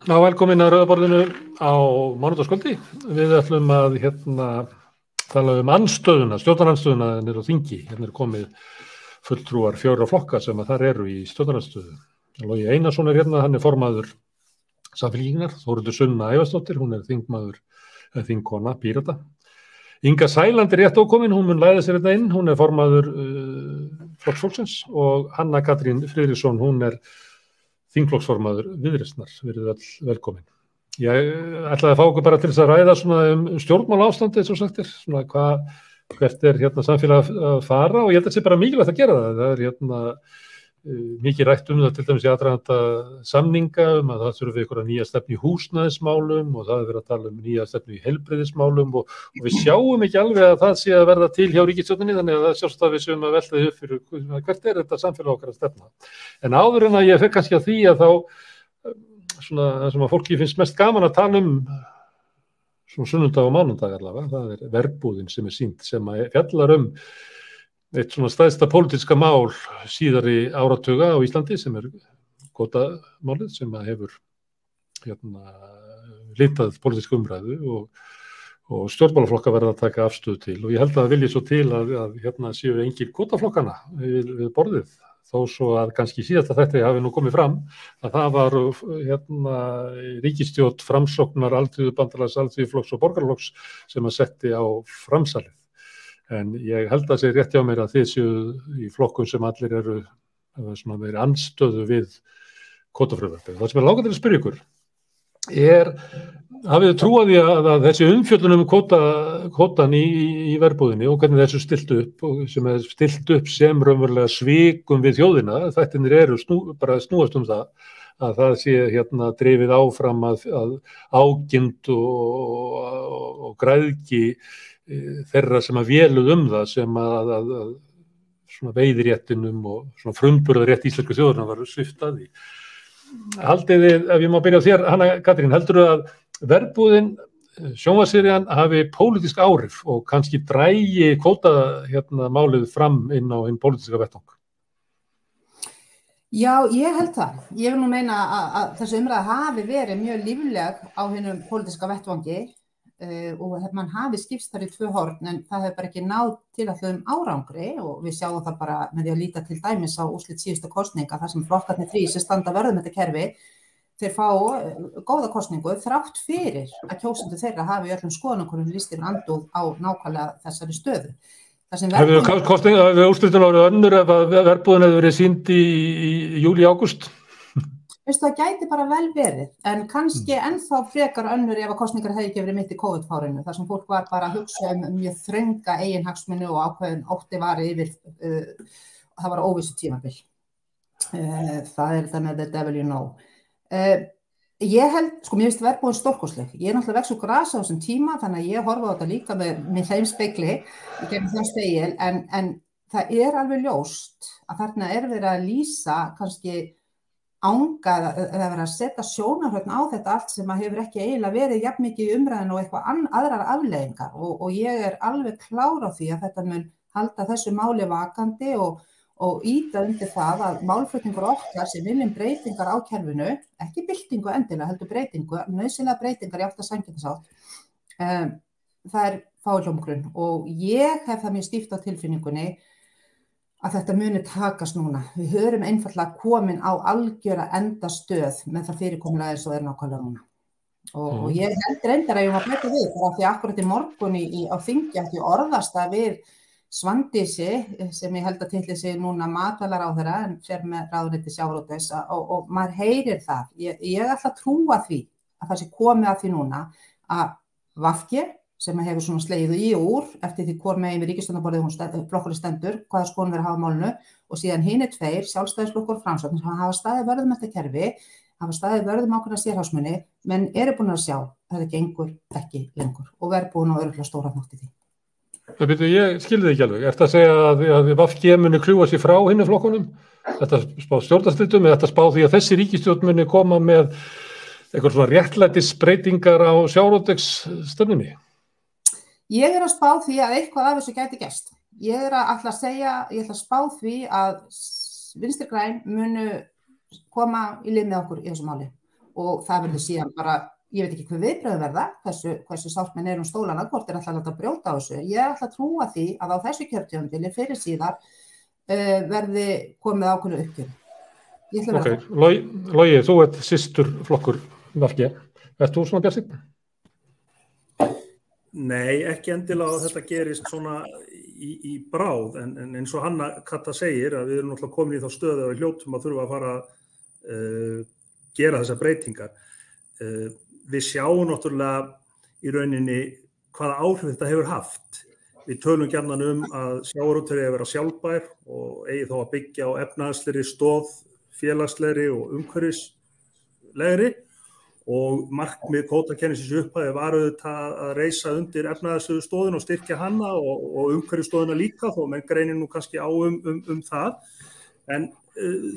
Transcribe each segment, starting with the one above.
Velkomin að Rauða á mánudagskvöldi. Við ætlum að tala andstöðuna, stjórnarandstöðuna niður á þingi. Hérna komið fulltrúar 4 flokka sem að þar eru í stjórnarandstöðu. Logi Einarsson hérna, hann formaður Samfylkingar, Þórhildur Sunna Ævarsdóttir, hún þingmaður, þingkona Pírata. Inga Sæland rétt ókomin, hún mun læða sér þetta inn, hún formaður Flokks fólksins og Hanna Katrín Friðriksson, hún þingflokksformaður Viðreisnar, verið öll velkomin. Ég ætlaði að fá okkur bara til þess að ræða svona stjórnmálaástandi, eins og sagt svona hvert samfélag að fara og ég held að það sé bara mikilvægt að gera það. Það mikið rætt það til dæmis í aðdraganda samninga að það þurfi einhverja nýja stefnu í húsnæðismálum og það verið að tala nýja stefnu í heilbrigðismálum og við sjáum ekki alveg að það sé að verða til hjá ríkisstjórninni, þannig að það sjást að við séum að velta upp fyrir hvert þetta samfélag okkar að stefna. En áður en að ég fer kannski að því að þá svona það sem að fólki finnst mest gaman að tala svona sunnudag og mánudag allavega, það verbúðin sem sýnd sem að fjallar eitt svona stærsta pólitíska mál síðari áratuga á Íslandi sem kvótamálið sem að hefur litað pólitíska umræðu og stjórnmálaflokka verða að taka afstöðu til og ég held að það vilji svo til að séu engin kvótaflokkana við borðið þó svo að kannski síðasta þetta hafi nú komið fram að það var ríkisstjórn Framsóknar, Alþýðubandalags, Alþýðuflokks og Borgaraflokks sem að setti á framsalið. En ég held að sé rétt hjá mér að þið séu í flokkun sem allir eru svona meiri andstöðu við kvótafrumvarpið. Það sem langar til að spyrja ykkur hafið þið trúað því að þessi umfjöllun kvótan í verbúðinni og hvernig þessu stilt upp og sem stilt upp sem raunverulega svikum við þjóðina, þættirnir eru bara snúast það að það sé drifið áfram að ágirnd og græðgi þeirra sem að véluð það sem að svona veiðiréttinum og svona frumburðarétt íslensku þjóðarinnar var sviftað í. Haldið þið, ef ég má byrja á þér, Hanna Katrín, heldur að verbúðin, sjónvarpsserían hafi pólitísk áhrif og kannski drægi kvótamálið fram inn á hinn pólitíska vettvang? Já, ég held það. Ég vil nú meina að þessi umræða hafi verið mjög lífleg á hinum pólitíska vettvangi og mann hafi skipst þar í 2 horn en það hefur bara ekki náð tilætluðum árangri og við sjáum það bara með því að líta til dæmis á úrslit síðustu kosninga þar sem flokkarnir 3 sem standa vörðum þetta kerfi þeir fá góða kosningu þrátt fyrir að kjósendur þeirra hafi í öllum skoðanakönnunum lýst yfir andúð á nákvæmlega þessari stöðu. Hefur úrslitin árið önnur ef að verbúðin hefur verið sýnd í júlí, ágúst? Það gæti bara vel verið, en kannski ennþá frekar önnur ef að kosningar hefði ekki verið mitt í COVID-fárinu, þar sem fólk var bara að hugsa mjög þrönga eiginhagsmuni og ákveðin ótti var yfir, það var óvissu tímabil. Það þetta með the devil you know. Ég held, mér finnst verbúðin stórkostleg. Ég náttúrulega vex úr grasa á þessum tíma, þannig að ég horfa á þetta líka með þeim spegli, í gegnum þeim spegil, en það alveg ljóst að þarna verið að lýsa kannski ánga eða verið að setja sjónarhorn á þetta allt sem að hefur ekki eiginlega verið jafn mikið í umræðinu og eitthvað aðrar afleiðingar og ég alveg klár á því að þetta mun halda þessu máli vakandi og ýta undir það að málflutningur okkar sem viljum breytingar á kerfinu, ekki byltingu endilega, heldur breytingu, nauðsynlega breytingar í átt að sanngirnisátt, það fáhljómgrunn og ég hef það mjög stíft á tilfinningunni að þetta muni takast núna. Við höfum einfaldlega komin á algjöra endastöð með það fyrirkomulega eins og nákvæmlega núna. Og ég held reyndar að ég var bæta við, því akkurat í morgun á þingi ætti orðasta við Svandísi, sem ég held að titli sig núna matvælaráðherra en fer með ráðuneyti sjávarútvegs og maður heyrir það. Ég ætla að trúa því að það sé komið að því núna að VG sem hefur svona slegið í og úr eftir því hvor megin við ríkisstjórnarborðið flokkurinn stendur, hvaða skoðun þeir hafa málinu og síðan hinir 2, Sjálfstæðisflokkur og Framsókn sem hafa staðið vörðum þetta kerfi, hafa staðið vörðum ákveðna sérhagsmuni, menn eru búin að sjá að þetta gengur ekki lengur og verbúin og örugglega stóra þátt í því. Ég skilði ekki alveg. Ertu að segja að VG muni kljúfa sig frá hinum flokkunum? Þetta spá stjórnarslittum eða þetta spá því að þessi ríkisstjórn muni koma með eitthvað svona réttlætisbreytingar á sjávarútvegsstefnunni? Ég að spá því að eitthvað af þessu gæti gerst. Ég ætla að spá því að Vinstri græn munu koma í lið með okkur í þessu máli og það verður síðan bara, ég veit ekki hver viðbrögð verða, hversu sátt menn stólana, hvort alltaf að láta brjóta á þessu. Ég ætla að trúa því að á þessu kjörtímabili fyrir síðar verði komið ákveðnu uppgjör. Ok, Logi, þú ert systurflokkur VG. Ert þú svona bjartsýnn? Nei, ekki endilega að þetta gerist svona í bráð, en eins og Hanna Katta segir að við erum náttúrulega komin í þá stöðu að við hljótum að þurfa að fara að gera þessar breytingar. Við sjáum náttúrulega í rauninni hvaða áhrif þetta hefur haft. Við tölum gjarnan að sjávarútvegurinn eigi að vera sjálfbær og eigi þá að byggja á efnahagslegri stoð, félagslegri og umhverfislegri. Og markmið kvótakerfisins í upphafi var auðvitað að reisa undir efnahagslegu stoðina og styrkja hana og umhverfisstoðina líka, þó menn greinir nú kannski á það. En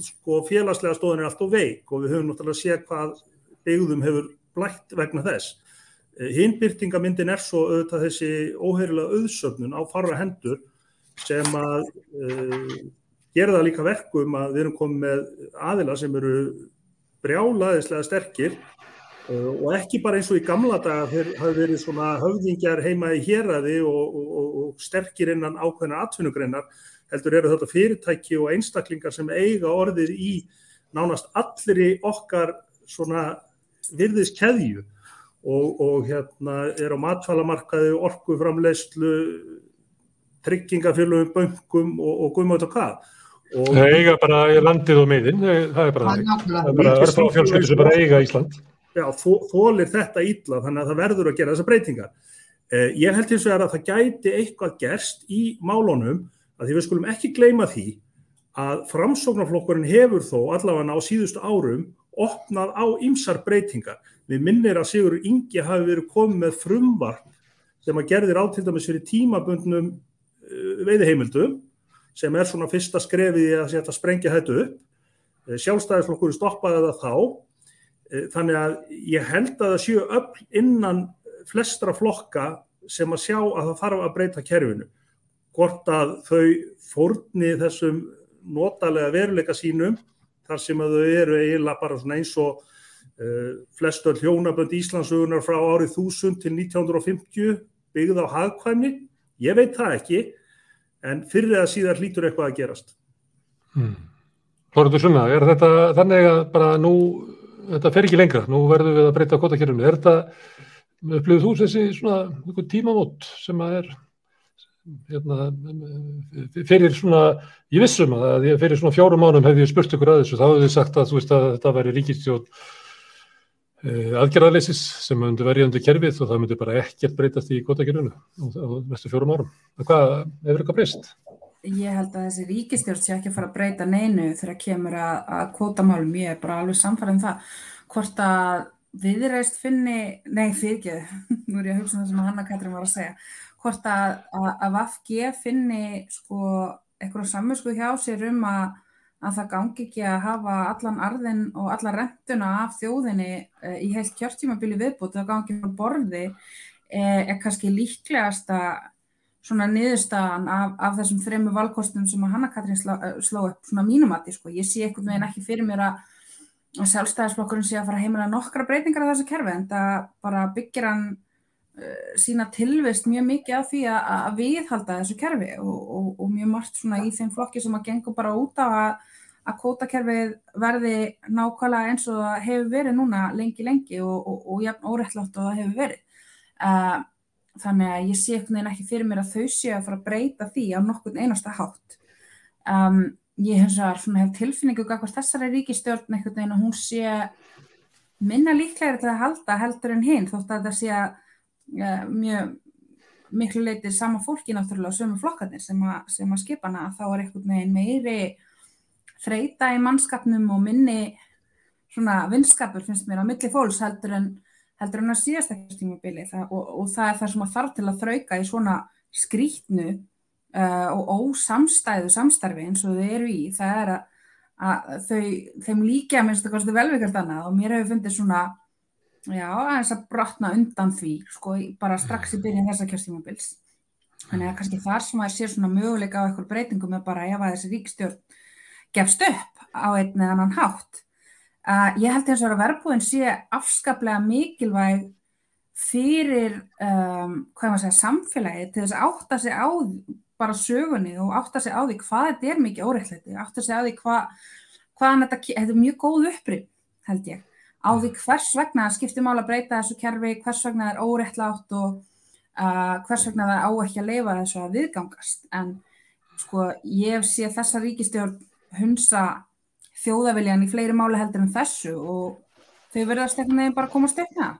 sko félagslega stoðin alltaf veik og við höfum náttúrulega séð hvað byggðum hefur blætt vegna þess. Hin birtingamyndin svo auðvitað þessi óheyrilega auðsöfnun á fárra hendur sem að gera það líka verkum að við erum komið með aðila sem eru brjálæðislega sterkir. Og ekki bara eins og í gamla daga þeir hafi verið svona höfðingjar heima í héraði og sterkir innan ákveðnar atvinnugreinar, heldur eru þetta fyrirtæki og einstaklingar sem eiga orðið í nánast allri okkar svona virðiskeðju og á matvælamarkaði, orkuframleiðslu, tryggingafélögum, bönkum og guð má vita hvað. Það eiga bara landið og miðin, það bara fjölskyldur sem bara eiga Ísland. Já, þolir þetta illa, þannig að það verður að gera þessar breytingar. Ég held hins vegar að það gæti eitthvað gerst í málunum, að því við skulum ekki gleyma því að Framsóknarflokkurinn hefur þó allavega á síðustu árum opnað á ýmsar breytingar. Við minnir að Sigurður Ingi hafi verið komið með frumvarp sem að gerði ráð til dæmis fyrir tímabundnum veiðiheimildum, sem svona fyrsta skrefið í að setja sprengja þetta upp. Sjálfstæðisflokkurinn stoppaði það þá. Þannig að ég held að það séu öfl innan flestra flokka sem að sjá að það þarf að breyta kerfinu. Hvort að þau fórni þessum notalega veruleika sínum, þar sem að þau eru eiginlega bara svona eins og flestu hjónabönd Íslandssögunnar frá árið 1000 til 1950 byggð á hagkvæmni. Ég veit það ekki, en fyrr eða síðar hlýtur eitthvað að gerast. Þórhildur Sunna, þetta þannig að bara nú þetta fer ekki lengra, nú verðum við að breyta kvótakerfinu. Upplifir þú þessi svona einhver tímamót sem að fyrir svona, ég vissum að fyrir svona 4 mánuðum hefði ég spurt ykkur að þessu, þá hefði þið sagt að þú veist að þetta væri ríkisstjórn aðgerðarleysis sem myndi verja undir kerfið og það myndi bara ekkert breytast í kvótakerfinu á næstu 4 árum. Hvað, hefur eitthvað breyst? Ég held að þessi ríkisstjórn sé ekki að fara að breyta neinu þegar kemur að kvótamálum. Ég bara alveg samfærð það. Hvort að Viðreisn finni, fyrirgeðu, nú ég að hugsa það sem Hanna Katrín var að segja, hvort að VG finni sko eitthvað samvisku hjá sér að það gangi ekki að hafa allan arðinn og alla rentuna af þjóðinni í heilt kjörtímabili viðbót, það gangi frá borði kannski líklegasta svona niðurstaðan af þessum 3 valkostum sem að Hanna Katrín sló upp svona mínumati, sko. Ég sé einhvern veginn ekki fyrir mér að Sjálfstæðisflokkurinn sé að fara að heimila nokkra breytingar á þessu kerfi, en það bara byggir hann sína tilvist mjög mikið á því að viðhalda þessu kerfi og mjög margt svona í þeim flokki sem að gengur bara út á að kvótakerfið verði nákvæmlega eins og það hefur verið núna lengi og jafn óréttlátt og það hefur verið. Þannig að ég sé einhvern veginn ekki fyrir mér að þau séu að fara að breyta því á nokkurn einasta hátt. Ég hef tilfinningu gagnvart þessari ríkisstjórn einhvern veginn að hún sé minna líklegri til að halda heldur en hinn, þótt að þetta sé mjög miklu leyti sama fólki náttúrulega sömu flokkarnir sem að skipa hana, þá einhvern veginn meiri þreyta í mannskapnum og minni svona vinskapur finnst mér á milli fólks heldur en að síðasta kjörtímabili og það er það sem að þarf til að þrauka í svona skrýtnu og ósamstæðu samstarfi eins og þau eru í, það er að þeim líkja minnst að kosti velvíkjart annað og mér hefur fundið svona aðeins að brotna undan því sko, bara strax í byrjun þessa kjörtímabils. Þannig að kannski þar sem að sé svona möguleika á eitthvað breytingum er bara ef að þessi ríkisstjórn gefst upp á einn eða annan hátt. Ég held eins og að verðbúðin sé afskaplega mikilvæg fyrir hvað maður segja, samfélagið til þess að átta sig á bara sögunni og átta sig á því hvað þetta mikið óréttlæti, átta sig á því hvaðan þetta er mjög góð upprifjun, held ég, á því hvers vegna skiptir máli að breyta þessu kerfi, hvers vegna það er óréttlátt og hvers vegna það á ekki að leyfa þessu að viðgangast. En sko, ég sé þessa ríkisstjórn hunsa þjóðaviljan í fleiri máli heldur en þessu og þau virðast einhvern veginn bara komast upp með það.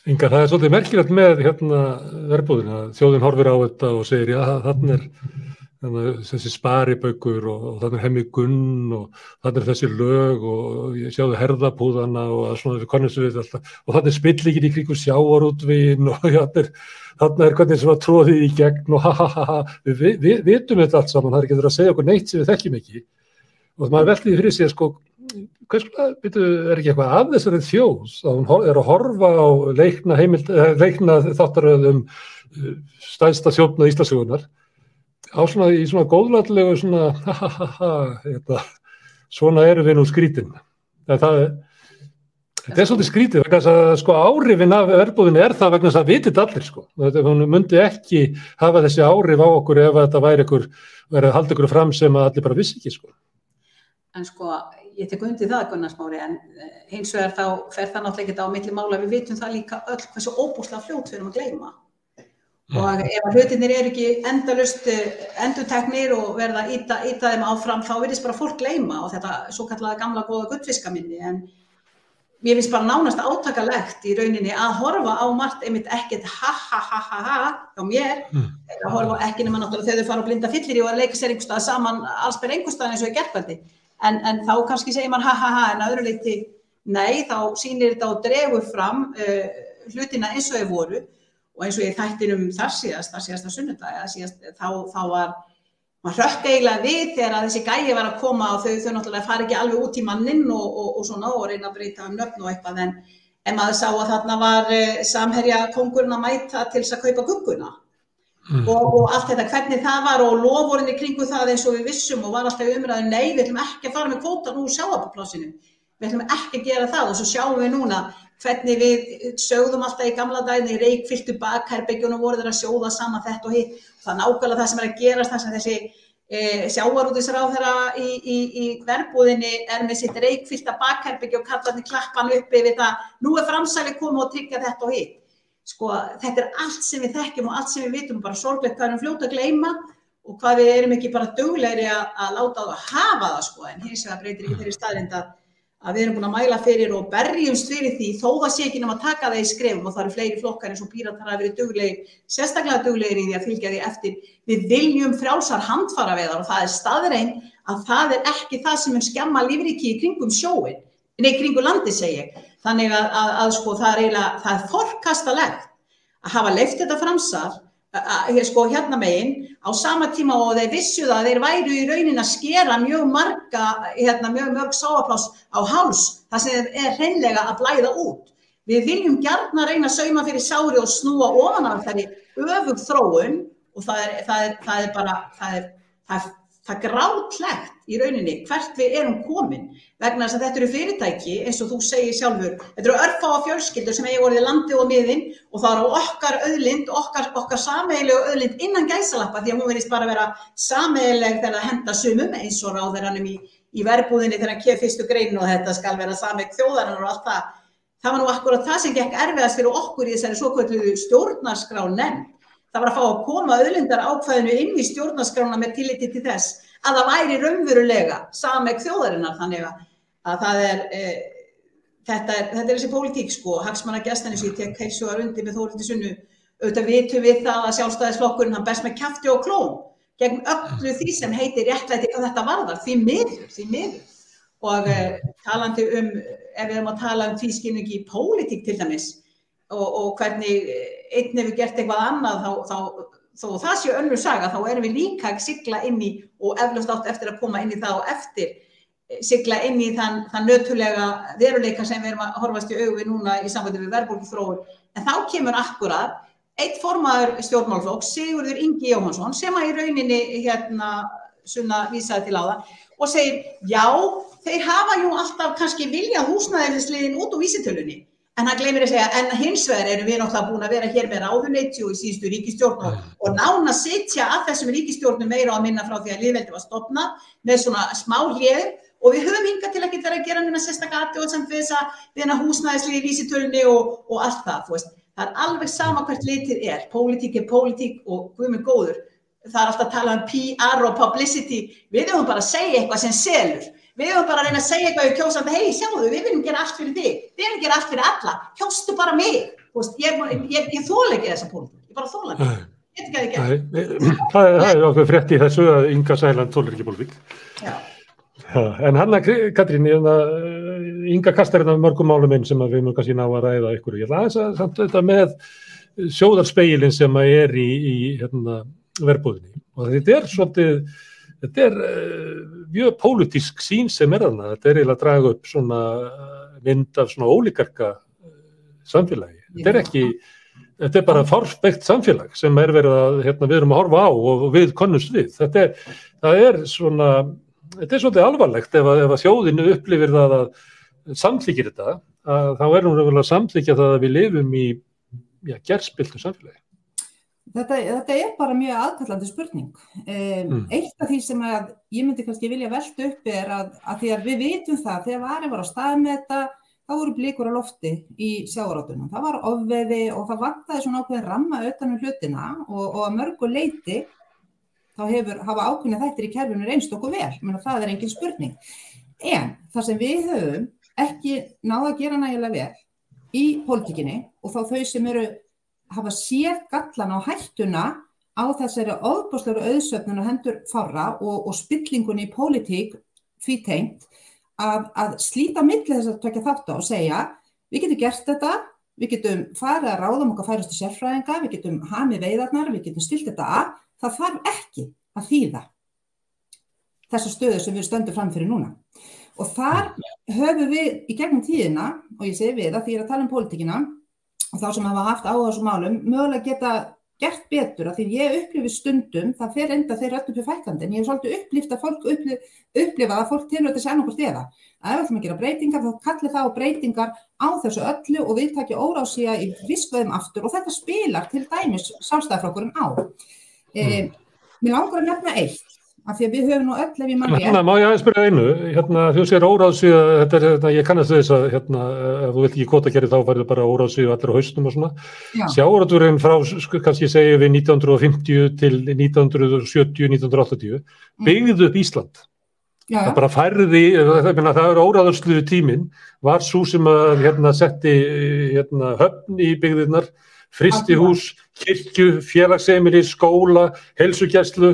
Inga, það er svolítið merkilegt með verðbúðin að þjóðin horfir á þetta og segir já, þannig þessi sparibaukur og þannig Hemmi Gunn og þannig þessi lög og ég sjáðu herðapúðana og svona við kannast við alltaf og þannig spillingin í kringum sjávarútveginn og þannig hvernig sem að tróðið í gegn og við vitum þetta allt saman, það er ekki að segja okkur neitt sem við þekkjum ekki og maður veltiði fyrir sig sko, er ekki eitthvað af þessari þjóð að hún er að horfa á leikna þáttaröðum stærsta þjófnað Íslandssögunnar á svona í svona góðlátlegu svona svona erum við nú skrítin. Þetta er svolítið skrítið vegna þess að sko áhrifin af verðbúðinni er það vegna þess að vitið allir sko. Hún myndi ekki hafa þessi áhrif á okkur ef þetta væri að halda ykkur fram sem að allir bara vissi ekki sko. En sko, ég tek undir það Gunnar Smári, en hins vegar þá fer það náttúrulega ekki á milli mála, við vitum það líka öll hversu óbúslega fljótt við erum að gleyma. Og ef hlutirnir eru ekki endalaust endurteknir og verða að ýta þeim áfram, þá virðist bara fólk gleyma og þetta svo kallaða gamla góða gullfiskaminni. En mér finnst bara nánast átakalegt í rauninni að horfa á margt einmitt ekkert hjá mér, að horfa ekki nema náttúrulega þegar þau fara á blinda fyllir og að leika sér einhverstað saman allsber einhverstað eins og í gærkvöldi. En þá kannski segir man en að öðru leyti nei, þá sýnir þetta og dregur fram hlutina eins og þeir voru og eins og ég þættinum þar síðasta sunnudag þá var maður hrökk eiginlega við þegar að þessi gæi var að koma og þau náttúrulega fara ekki alveg út í manninn og svona og reyna að breyta nöfn og eitthvað en maður sá að þarna var samherja kóngurinn að mæta til þess að kaupa gugguna. Og allt þetta, hvernig það var og loforðinni kringu það eins og við vissum og var alltaf umræðu, nei, við ætlum ekki að fara með kvótann úr sjávarplássinu, við ætlum ekki að gera það og svo sjáum við núna hvernig við sögðum alltaf í gamla daginn í reykfylltu bakherbergjunum voru þeir að sjóða saman þetta og hitt, það nákvæmlega það sem er að gerast þar sem þessi sjávarútvegsráðherra í verbúðinni er með sitt reykfyllta bakherbergi og kallarnir klappan uppi við það, nú er framsælið komið og tryggja þetta og hitt. Sko, þetta er allt sem við þekkjum og allt sem við vitum, bara sorglegt hvað við erum fljót að gleyma og hvað við erum ekki bara duglegri að láta það hafa það sko, en hins vegar breytir ekki þeirri staðreynd að við erum búin að mæla fyrir og berjumst fyrir því þó það sé ekki nema að taka það í skrefum og það eru fleiri flokkar eins og Píratar hafa verið duglegir, sérstaklega duglegir í því að fylgja því eftir. Við viljum frjálsar handfæraveiðar og það er staðreynd að það er ekki það sem mun skemma lífríki í kringum sjóinn, kringum landið segi ég. Þannig að sko það er forkastalegt að hafa leyft þetta framsal sko hérna megin á sama tíma og þeir vissu það að þeir væru í raunin að skera mjög marga mjög sjávarpláss á háls þar sem er hreinlega að blæða út. Við viljum gjarna reyna að sauma fyrir sári og snúa ofan af þeirri öfug þróun og það er grátlegt í rauninni hvert við erum komin vegna þess að þetta eru fyrirtæki eins og þú segir sjálfur, þetta eru örfáa fjölskyldur sem eigi orðið landið og miðin og það eru okkar auðlind, okkar sameiginlegu auðlind innan gæsalappa því að hún verðist bara vera sameiginleg þegar það henda sumum eins og ráðherranum í verbúðinni þegar hann kemur fyrstu grein og þetta skal vera sameign þjóðarinnar og allt það. Það var nú akkúrat það sem gekk erfiðast fyrir okkur í þessari svokölluðu stjórnarskrárnefnd. Það var að fá að koma auðlindarákvæðinu inn í stjórnarskrána með tilliti til þess að það væri raunverulega sameign þjóðarinnar þannig að það þetta er þessi pólitík sko, hagsmunagæslan eins og ég tek heilshugar undir með Þórhildi Sunnu, auðvitað vitum við það að Sjálfstæðisflokkurinn hann berst með kjafti og klóm gegn öllu því sem heitir réttlæti hvað þetta varðar, því miður. Og talandi ef við erum að tala tvískinnungi í pólitík til dæmis og hvernig einn hefur gert eitthvað annað þó það sé önnur saga, þá erum við líka að sigla inn í og eflaust átt eftir að koma inn í það og eftir sigla inn í þann nötulega veruleika sem við erum að horfast í augu við núna í sambandi við verðbólguþróun. En þá kemur akkúrat einn formaður stjórnmálaflokks, Sigurður Ingi Jóhannsson, sem að í rauninni Sunna vísaði til áðan og segir, já, þeir hafa jú alltaf kannski viljað húsnæðisliðinn út úr vísitölunni. En hann gleymir að segja, en hins vegar erum við náttúrulega búin að vera hér með ráðuneyti og í síðustu ríkisstjórn og nána sitja að þessum ríkisstjórnum meira og að minna frá því að lýðveldi var stofnað með svona smá hléum og við höfum hingað til ekki vera að gera neina sérstaka athugasemd við þennan húsnæðisliði í vísitölunni og allt það, þú veist. Það er alveg sama hvert litið er, pólitík og guð minn góður. Það er alltaf að tala um PR og publicity, við höfum bara að segja eitthvað sem selur. Við höfum bara að reyna að segja eitthvað í kjósandi, hei, sjáðu, við viljum gera allt fyrir þig, við viljum gera allt fyrir alla, kjóstu bara mig. Ég þoli ekki þessa pólitík, ég bara þoli ekki. Ég veit ekki að ég gera. Það er okkur frétt í þessu að Inga Sæland þolir ekki pólitík. Já. En Hanna Katrín, Inga kastar hérna mörgum málum inn sem við mjög kannski ná að ræða ykkur. Ég ætla aðeins samt þetta með sjóðarspegilinn sem er í verbúðinni. Og þetta er mjög pólitísk sín sem þarna. Þetta er eiginlega að draga upp svona mynd af svona ólíkarka samfélagi. Þetta er bara fárspekt samfélag sem verið að við erum að horfa á og við könnumst við. Þetta er svolítið alvarlegt ef að þjóðin upplifir það að samþykkir þetta, þá er hún að samþykja það að við lifum í gerspilltu samfélagi. Þetta er bara mjög aðkallandi spurning. Eitt af því sem að ég myndi kannski vilja velta upp er að því að við vitum það, þegar varir var á stað með þetta, þá voru blikur á lofti í sjávarútvegum. Það var ofveiði og það vantaði svona ákveðin ramma utan um hlutina og að mörgu leyti þá hafa ákveðna þættir í kerfinu reynst okkur vel, menn að það er engin spurning. En það sem við höfum ekki náð að gera nægilega vel í pólitíkinni og þá þau sem hafa séð gallan á hættuna á þessari ofboðslegu auðsöfnun og hendur fárra og spillingunni í pólitík því tengt að slíta á milli þess að tvekja þátta og segja við getum gert þetta, við getum farið að ráða okkar færustu sérfræðinga, við getum hamið veiðarnar, við getum stillt þetta af. Það þarf ekki að þýða þessa stöðu sem við stöndum fram fyrir núna. Og þar höfum við í gegnum tíðina, og ég segi við að því ég er að tala um pólitíkina og þá sem hafa haft áhuga á þessum málum, mögulega geta gert betur að því ég upplifi stundum, það fer enda þeir öllu upp fækkandi, en ég hef svolítið upplift að fólk upplifa að fólk tilhör þessi annarkvort eða. Að ef við ætlum að gera breytingar, þá kalli það á breytingar á þessu öllu og við takja óráðsía í fiskveiðum aftur og þetta spilar til dæmis Sjálfstæðisflokkurinn á. Mér langar að nefna eitt, af því að við höfum nú öll ef ég mann rétt. Má ég aðeins spyrja einu, þú segir óráðsíða, ég kannast þess að ef þú vilt ekki kvótakerfi þá færðu bara óráðsíða allir á haustum og svona. Sjávarútvegurinn frá, kannski segjum við 1950 til 1970, 1980, byggði upp Ísland. Það bara færði, það er óráðsíðu tíminn, var sú sem að setti höfn í byggðirnar, frystihús, kirkju, félagsheimili, skóla, heilsugæslu,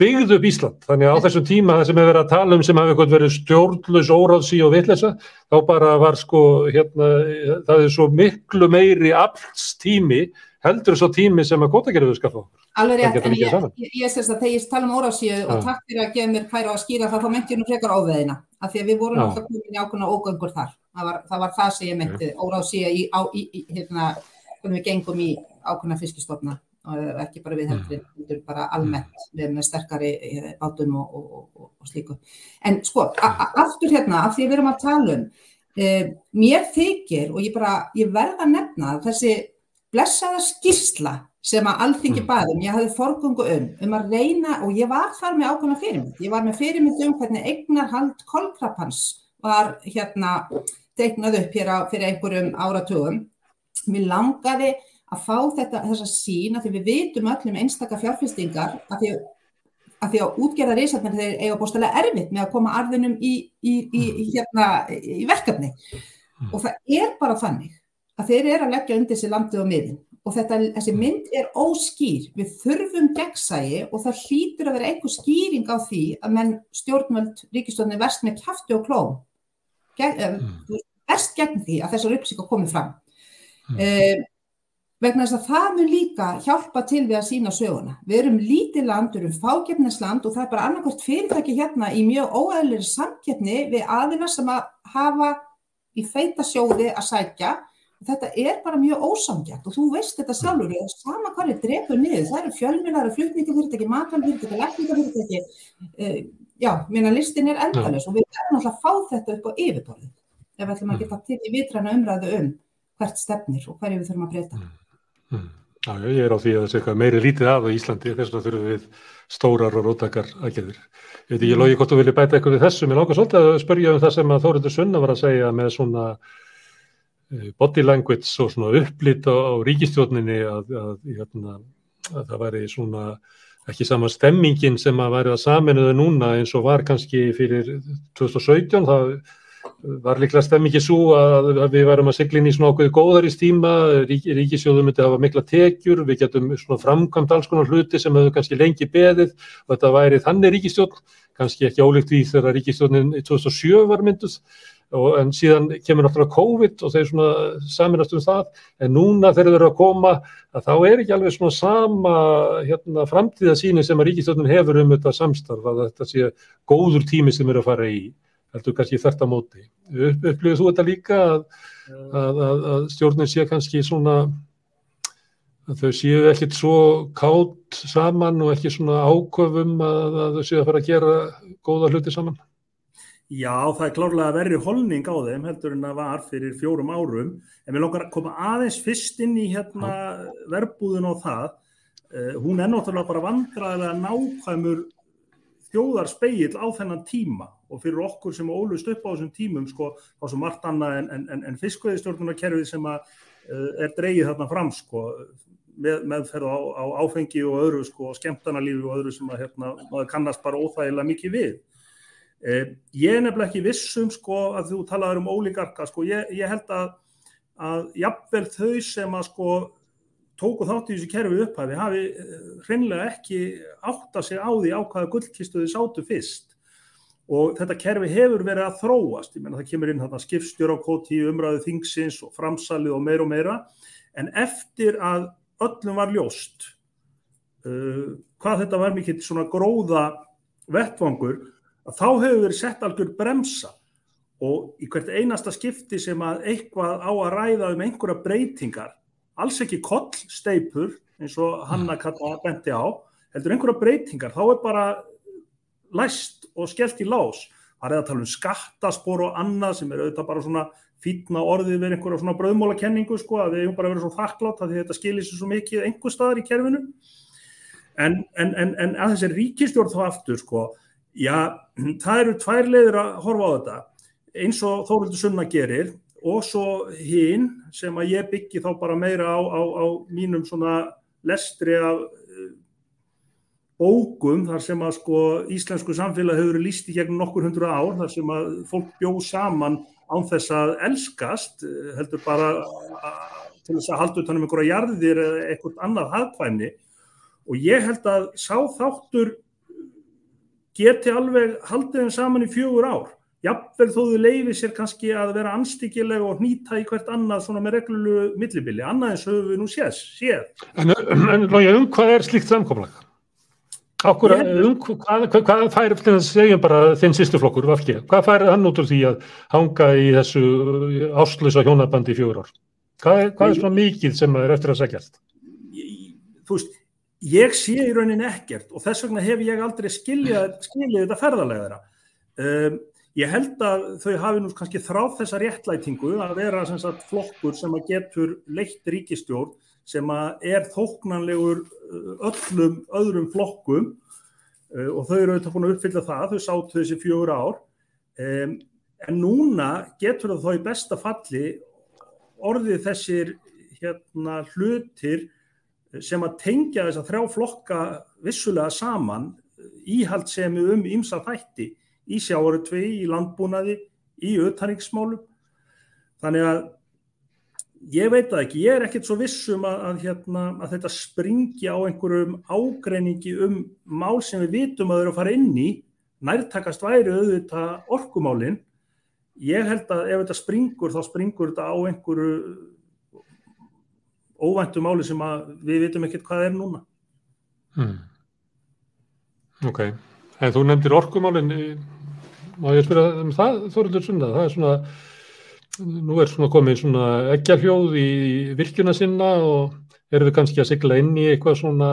byggðu upp Ísland. Þannig að á þessum tíma það sem hefur verið að tala sem hafi verið stjórnlaus, óráðsía og vitleysa, þá bara var það er svo miklu meiri aflstími heldur svo tími sem að kvótakerfið skaffa okkur. Alveg rétt, en ég sérst að þegar ég tala um óráðsíu og takk fyrir að gefa mér færi á að skýra það, þá meinti ég nú frekar óveðina, af því að við vorum alltaf komin í ákveðna ógöngur þar. Það var það sem ég meinti, óráðsía við gengum í ákveðna fiskistofna og ekki bara við heldur bara almennt við með sterkari bátum og slíku. En sko, aftur af því við erum að tala mér þykir og ég verð að nefna þessi blessaða skýrsla sem að Alþingi bað ég hafði forgöngu að reyna og ég var þar með ákveðna fyrirmynd. Ég var með fyrirmynd hvernig eignarhald kolkrabbans var teiknað upp hér fyrir einhverjum áratugum. Mér langaði að fá þessa sýn að því við vitum öllum einstaka fjárfestingar að því að útgerðar risarnir þeir eiga bóstalega erfitt með að koma arðinum í verkefni. Og það er bara þannig að þeir eru að leggja undir sig landið og miðin og þessi mynd er óskýr. Við þurfum gegnsæi og það hlýtur að vera einhver skýring á því að menn stjórnvöld ríkisstjórnir verst með kjafti og klóm. Verst gegn því að þessar upplýsingar komi fram. Vegna þess að það mun líka hjálpa til við að sýna söguna. Við erum lítið land, við erum fákeppnisland og það er bara annarkvort fyrirtæki í mjög óeðlilegri samkeppni við aðila sem að hafa í feita sjóði að sækja Þetta bara mjög ósanngjarnt og þú veist þetta sjálfur, sama hvað drepur niður, það eru fjölmiðlar, flutningafyrirtæki, matvælafyrirtæki, lækningafyrirtæki, já, listin endalaus og við verðum alltaf að fá þetta upp á yfirborðið ef við ætlum að geta tekið vitræna umræðu hvert stefnir og hverju við þurfum að breyta. Já, ég á því að það sé eitthvað meiri lítið af á Íslandi, þess vegna þurfum við stórar og róttækar aðgerðir. Ég veit ekki, Logi, hvort þú vilji bæta eitthvað við þessu. Mér langar svolítið að spyrja það sem að Þórhildur Sunna var að segja með svona body language og svona upplit á ríkisstjórninni að það væri svona ekki sama stemmingin sem að væri að sameinuðu núna eins og var kannski fyrir 2017. Það var líklega stemmingi svo að við værum að sigla inn í svona ákveðið góðaristíma, ríkissjóður myndi hafa mikla tekjur, við getum svona framkvæmt alls konar hluti sem hefur kannski lengi beðið og þetta væri þannig ríkisstjórn, kannski ekki ólíkt því þegar ríkisstjórnin 2007 var mynduð. En síðan kemur náttúrulega COVID og þeir svona sameinast það, en núna þegar þeir eru að koma að þá ekki alveg svona sama framtíðarsýnin sem að ríkisstjórnin hefur þetta samstarf, að þetta sé góður tími sem að fara í, heldur kannski þvert á móti. Upplifir þú þetta líka að stjórnin sé kannski svona að þau séu ekkert svo kátt saman og ekki svona áköfum að þau séu að fara að gera góða hluti saman? Já, það klárlega verri holning á þeim heldur en það var fyrir 4 árum, en við langar að koma aðeins fyrst inn í verbúðin á það. Hún náttúrulega bara vandræðilega nákvæmur þjóðarspegill á þennan tíma og fyrir okkur sem ólust upp á þessum tímum, þá svo margt annað en fiskveiðistjórnarkerfið sem dregið þarna fram, meðferð á áfengi og öðru, skemmtanalífi og öðru sem maður kannast bara óþægilega mikið við. Ég nefnilega ekki viss að þú talaður ólígarka, ég held að jafnvel þau sem tóku þátt í þessu kerfi upphafi hafi hreinlega ekki áttað sig á því á hvaða gullkistu þau sátu fyrst og þetta kerfi hefur verið að þróast, ég meina það kemur inn þarna skipstjórakvóti í umræðu þingsins og framsalið og meira, en eftir að öllum var ljóst hvað þetta var mikill svona gróða vettvangur, að þá hefur verið sett algjör bremsa og í hvert einasta skipti sem að eitthvað á að ræða einhverja breytingar, alls ekki kollsteipur eins og Hanna Katla benti á, heldur einhverja breytingar, þá bara læst og skellt í lás. Það að tala skattaspor og annað sem auðvitað bara svona fínna orðið við einhverja svona brauðmálakenningu, að við bara verið svo þakklátt að þetta skilir sér svo mikið einhver staðar í kerfinu. En að þessi ríkisstjórn þá aftur, já, það eru 2 leiðir að horfa á þetta, eins og Þórhildur Sunna gerir og svo hinn sem að ég byggi þá bara meira á mínum svona lestri af bókum þar sem að íslensku samfélag hefur verið lýst í gegnum nokkur 100 ár, þar sem að fólk bjó saman án þess að elskast, heldur bara til þess að halda utan einhverja jarðir eða eitthvað annað hagkvæmni og ég held að sá þáttur geti alveg haldið þeim saman í 4 ár. Jafnvel þó þau leyfi sér kannski að vera anstíkilega og hnýta í hvert annað svona með reglulegu millibili. Annað eins höfum við nú séð. En Logi, hvað slíkt samkomulag? Hvað fær, segjum bara þinn systurflokkur, VG, hvað fær hann út úr því að hanga í þessu ástlausa hjónabandi í 4 ár? Hvað svona mikið sem eftir að segjast? Þú veist, ég sé í rauninni ekkert og þess vegna hef ég aldrei skilið þetta ferðalega þeirra. Ég held að þau hafi nú kannski þráð þessa réttlætingu að vera sem sagt flokkur sem að getur leitt ríkisstjórn sem að þóknanlegur öllum öðrum flokkum og þau eru auðvitað búin að uppfylla það, þau sátu þessi 4 ár. En núna getur það þá í besta falli orðið þessir hlutir sem að tengja þessa 3 flokka vissulega saman íhaldssemi ýmsa þætti í sjávarútvegi, í landbúnaði, í utanríkismálum. Þannig að ég veit það ekki, ég ekkert svo viss að þetta springi á einhverjum ágreiningi mál sem við vitum að þau eru að fara inn í, nærtakast væri auðvitað orkumálin. Ég held að ef þetta springur, þá springur þetta á einhverju óvæntu máli sem við vitum ekkert hvað núna. Ok, en þú nefndir orkumálin, má ég spyrja það, Þórhildur Sunna, það svona, nú svona komið svona eggjahljóð í virkjuna sinna og erum við kannski að sigla inn í eitthvað svona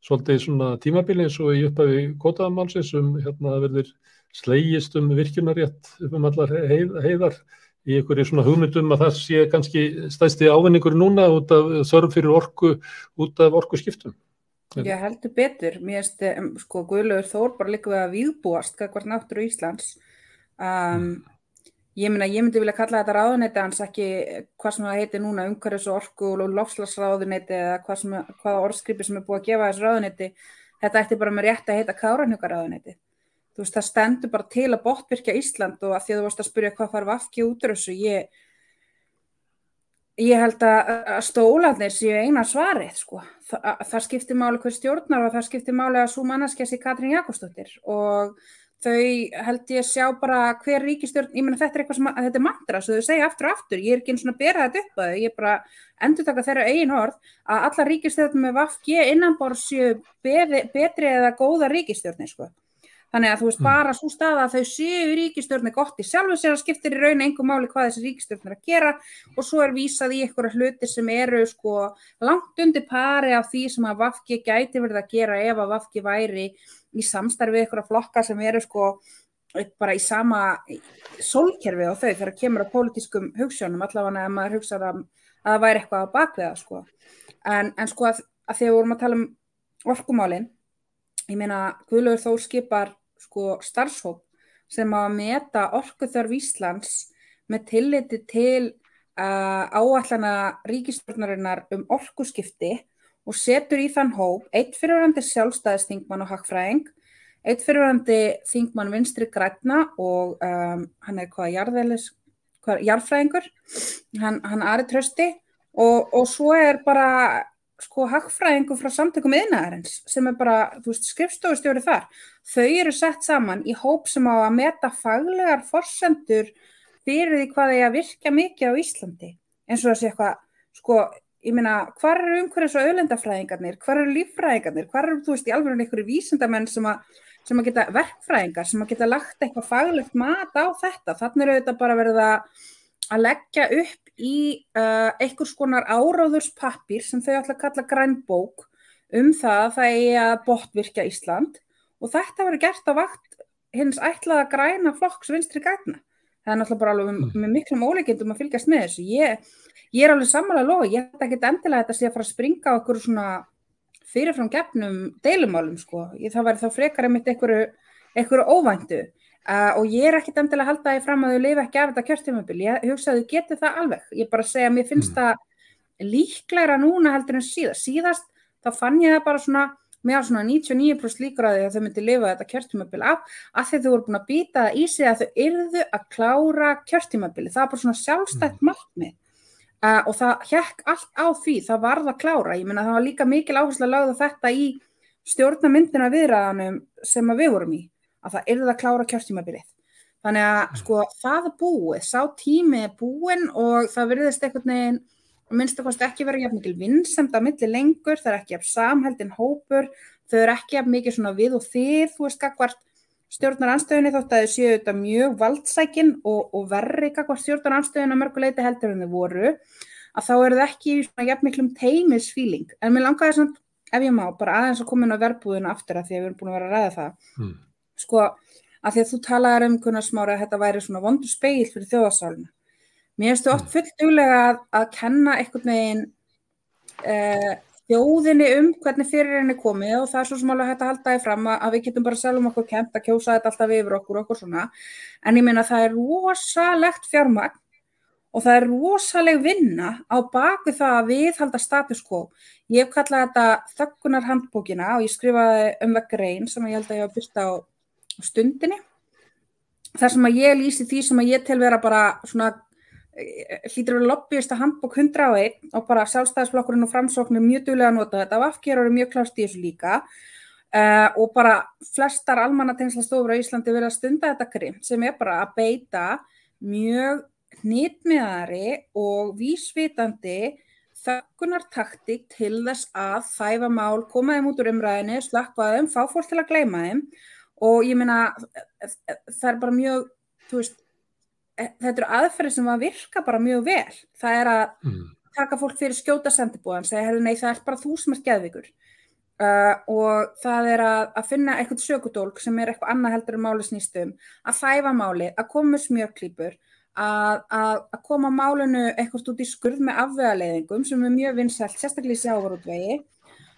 svolítið svona tímabili eins og í upphafi kvótamálsins það verður slegist virkjunarrétt allar heiðar í einhverju svona hugmyndum að það sé kannski stærsti ávinningur núna út af þörf fyrir orku út af orkuskiptum. Já, heldur betur. Mér finnst Guðlaugur Þór bara líka við að vígbúast gagnvart náttúru Íslands. Ég myndi vilja kalla þetta ráðuneyti hans ekki hvað sem það heitir núna, umhverfis- og orku- og loftslagsráðuneyti eða hvaða orðskripi sem búið að gefa þessu ráðuneyti. Þetta ætti bara með rétt að heita Kárahnjúkaráðuneyti. Þú veist, það stendur bara til að botnvirkja Ísland og að því að þú varst að spyrja hvað fær VG út úr þessu, ég held að stólarnir séu eina svarið, sko. Það skiptir máli hver stjórnar og það skiptir máli að sú manneskja sé Katrín Jakobsdóttir og þau held ég sjá bara hver ríkisstjórn, ég meina þetta eitthvað sem þetta mantra, svo þau segja aftur og aftur, ég ekki einu svona að bera þetta upp að þau, ég bara endurtaka þeirra eigin orð að allar ríkisstjórnir með VG innanborðs séu betri eða góða ríkisstjórnir, sko. Þannig að þú veist bara svo staða að þau séu ríkisstjórnir gott í sjálfu sér að skiptir í raun engu máli hvað þessi ríkisstjórnir að gera og svo vísað í einhverja hluti sem eru langt undir pari af því sem að VG gæti verið að gera ef að VG væri í samstarfi við einhverja flokka sem eru bara í sama sólkerfi og þau þegar kemur að pólitískum hugsjónum allavega ef maður hugsar að það væri eitthvað á bakvið það en að þegar við vorum að tala orkumálin. Ég meina, Guðlaugur Þór skipar starfshóp sem að meta orkuþörf Íslands með tilliti til áætlana ríkisstjórnarinnar orkuskipti og setur í þann hóp einn fyrrverandi sjálfstæðisþingmann og hagfræðing, einn fyrrverandi þingmann Vinstri grænna og hann jarðfræðingur, hann Ari Trausti og svo bara hagfræðingur frá samtökum iðnaðarins sem bara, þú veist, skrifstofustjóri þar. Þau eru sett saman í hóp sem á að meta faglegar forsendur fyrir því hvað að virka mikið á Íslandi. Eins og það sé eitthvað, ég meina, hvar eru umhverfis- og auðlindafræðingarnir, hvar eru líffræðingarnir, hvar eru, þú veist, í alvörunni einhverju vísindamenn sem að geta verkfræðingar, sem að geta lagt eitthvað faglegt mat á þetta. Þannig eru þetta bara verið að leggja upp í einhvers konar áróðurspappír sem þau ætla að kalla grænbók það að það eigi að botnvirkja Ísland og þetta verður gert á vakt hins ætlaða græna flokks Vinstri grænna. Það er náttúrulega bara alveg með miklum ólíkindum að fylgjast með þessu. Ég er alveg sammála lofa, ég held ekki endilega þetta sé að fara að springa á einhverju svona fyrirfram gefnum deilumálum, Það væri þá frekar einmitt einhverju óvæntu. Og ég er ekkert endilega að halda því fram að þau lifa ekki af þetta kjörtímabil. Ég hugsa að þau geti það alveg. Ég bara segja að mér finnst það líklegra núna heldur en síðast. Þá fann ég það bara með 99% líkur að þau myndi lifa þetta kjörtímabil af því þau voru búin að býta það í sig að þau yrðu að klára kjörtímabili. Það var bara svona sjálfstætt markmið. Og það hékk allt á því. Það varð að klára. Ég meina það var líka mikil áhersla lögð á þetta í stjórnarmyndina viðræðanum sem að við vorum í. Að það yrði að klára kjörtímabilið. Þannig að það búið, sá tími búinn og það virðist einhvern veginn minnst að ekki vera jafn mikil vinsemd á milli lengur, það ekki jafn samheldinn hópur, þau ekki jafn mikið svona við og þið, þú veist, gagnvart stjórnarandstöðunni þótt að þau séu þetta mjög valdsækin og verri gagnvart stjórnarandstöðunni að mörgu leyti heldur en þau voru, að þá eru þau ekki svona jafn miklum teymisfíling. En mér langaði svona, ef ég má, bara aðeins að koma inn á verbúðina aftur að því að við erum búin að vera að ræða það. Að því að þú talaðir Gunnar Smári að þetta væri svona vondur spegill fyrir þjóðarsálina. Mér finnst oft fullt duglega að kenna einhvern veginn þjóðinni hvernig fyrir henni komið og það er svo sem alveg hægt að halda því fram að við getum bara sjálfum okkur kennt að kjósa þetta alltaf yfir okkur svona. En ég meina það er rosalegt fjármagn og það er rosaleg vinna á baku það að viðhalda status quo. Ég hef kallað þetta þöggunarhandbókina og ég skrifaði það grein sem ég held að ég hafa birt á Stundinni. þar sem að ég lýsi því sem að ég tel vera bara svona hlýtur að lobbyista handbók 101 og bara Sjálfstæðisflokkurinn og Framsókn mjög duglega að nota þetta. VG eru mjög klárt í þessu líka og bara flestar almannatengslastofur á Íslandi verið að stunda þetta grimm sem bara að beita mjög hnitmiðari og vísvitandi þöggunartaktík til þess að þæfa mál, koma þeim út úr umræðinni, slökkva þeim, fá fólk til að gleyma þeim og ég meina það er bara mjög, þú veist, þetta eru aðferðir sem að virka bara mjög vel. Það að taka fólk fyrir skjóta sendibúðan, segja, nei, það bara þú sem geðveikur. Og það að finna eitthvað sökudólg sem eitthvað annað heldur en máli snýst að þæfa máli, að koma með smjörklípur, að koma málinu eitthvað út í skurð með afvegaleiðingum sem mjög vinsælt, sérstaklega í sjávarútvegi.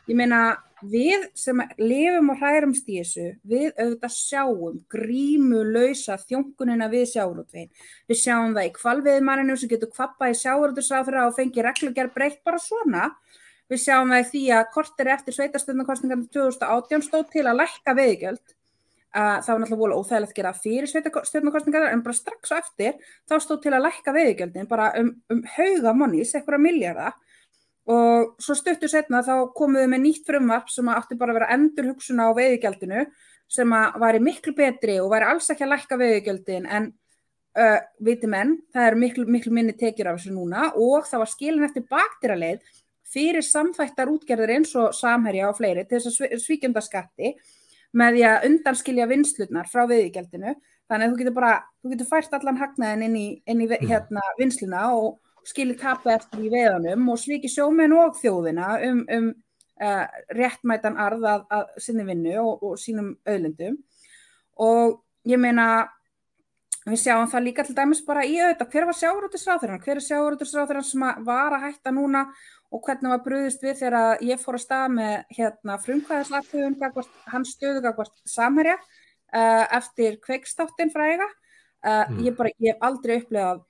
Ég meina, við sem lifum og hrærum í þessu, við auðvitað sjáum grímulausa þjónkunina við sjávarútveginn. Við sjáum það í hvalveiðimanninu sem getur kvabbað í sjávarútvegsráðherra og fengi reglugerð breytt bara svona. Við sjáum það í því að korteri eftir sveitarstjórnarkosningarnar 2018 stóð til að lækka veiðigjöld. Það var náttúrulega voru óþægilegt að gera fyrir sveitarstjórnarkosningarnar, en bara strax á eftir þá stóð til að lækka veiðigjöldin bara hauga monnís, einhverja milljarða. Og svo stuttu seinna þá komuðu með nýtt frumvarp sem átti bara að vera endurhugsun á veiðigjaldinu sem væri miklu betri og væri alls ekki að lækka veiðigjöldin en viti menn, það miklu minni tekjur af þessu núna og það var skilin eftir bakdyraleið fyrir samþættar útgerðir eins og Samherja og fleiri til þess að svíkjundaskatti með því að undanskilja vinnslurnar frá veiðigjaldinu. Þannig að þú getur fært allan hagnaðinn inn í vinnsluna og skilji tapið eftir í veiðanum og sviki sjómenn og þjóðina réttmætan arð að sinni vinnu og sínum auðlindum. Og ég meina, við sjáum það líka til dæmis bara í auðvitað, hver var sjávarútvegsráðherrann? Hver sjávarútvegsráðherrann sem var að hætta núna og hvernig var brugðist við þegar ég fór að stað með frumkvæðisathugun hans stöðu gagnvart Samherja eftir Kveiksþáttinn fræga. Ég hef aldrei upplifað